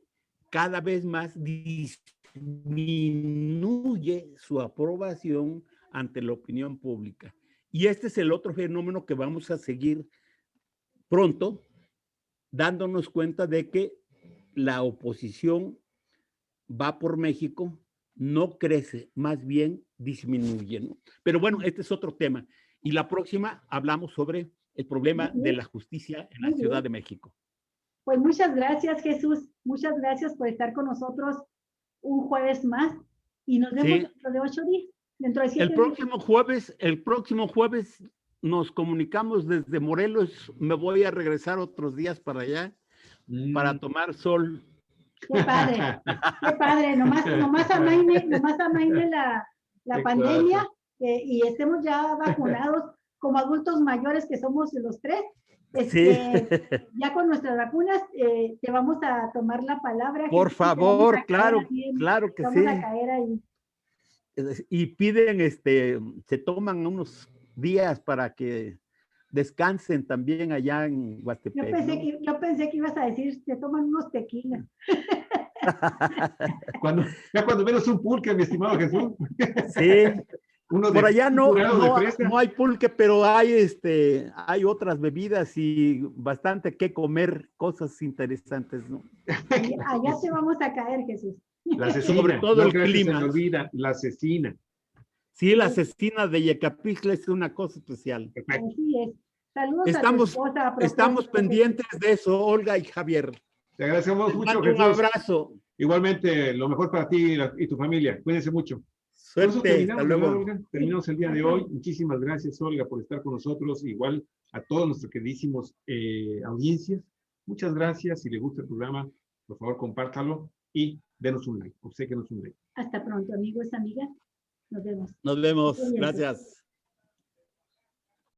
[SPEAKER 2] cada vez más disminuye su aprobación ante la opinión pública. Y este es el otro fenómeno que vamos a seguir pronto, dándonos cuenta de que la oposición va por México, no crece, más bien disminuye, ¿no? Pero bueno, este es otro tema. Y la próxima hablamos sobre el problema de la justicia en la Ciudad de México.
[SPEAKER 3] Pues muchas gracias, Jesús. Muchas gracias por estar con nosotros un jueves más y nos vemos dentro de 8 días. Dentro de 7 días.
[SPEAKER 2] El próximo jueves nos comunicamos desde Morelos. Me voy a regresar otros días para allá para tomar sol.
[SPEAKER 3] Qué padre, nomás amaine la pandemia y estemos ya vacunados como adultos mayores que somos los tres. Ya con nuestras vacunas te vamos a tomar la palabra.
[SPEAKER 2] Por favor, claro que sí.
[SPEAKER 3] Vamos a caer ahí.
[SPEAKER 2] Y piden, se toman unos días para que descansen también allá en Huastepec.
[SPEAKER 3] Yo pensé que ibas a decir, se toman unos tequilas.
[SPEAKER 1] Cuando menos un pulque, mi estimado Jesús.
[SPEAKER 2] Sí. Por allá no hay pulque, pero hay otras bebidas y bastante que comer, cosas interesantes, ¿no?
[SPEAKER 3] Allá te vamos a caer, Jesús.
[SPEAKER 1] La cecina,
[SPEAKER 2] sobre todo el clima.
[SPEAKER 1] Se me olvida, la cecina.
[SPEAKER 2] Sí, la cecina de Yecapixtla es una cosa especial.
[SPEAKER 3] Así es. Saludos a tu esposa.
[SPEAKER 2] Estamos pendientes de eso, Olga y Javier.
[SPEAKER 1] Te agradecemos mucho,
[SPEAKER 2] Jesús. Un abrazo.
[SPEAKER 1] Igualmente, lo mejor para ti y tu familia. Cuídense mucho.
[SPEAKER 2] Suerte. Hasta luego.
[SPEAKER 1] Terminamos el día de hoy. Muchísimas gracias, Olga, por estar con nosotros. Igual a todos nuestros queridísimos audiencias. Muchas gracias. Si les gusta el programa, por favor, compártalo y denos un like. Obséquenos un like.
[SPEAKER 3] Hasta pronto, amigos, amigas. Nos vemos.
[SPEAKER 2] Nos vemos. Gracias.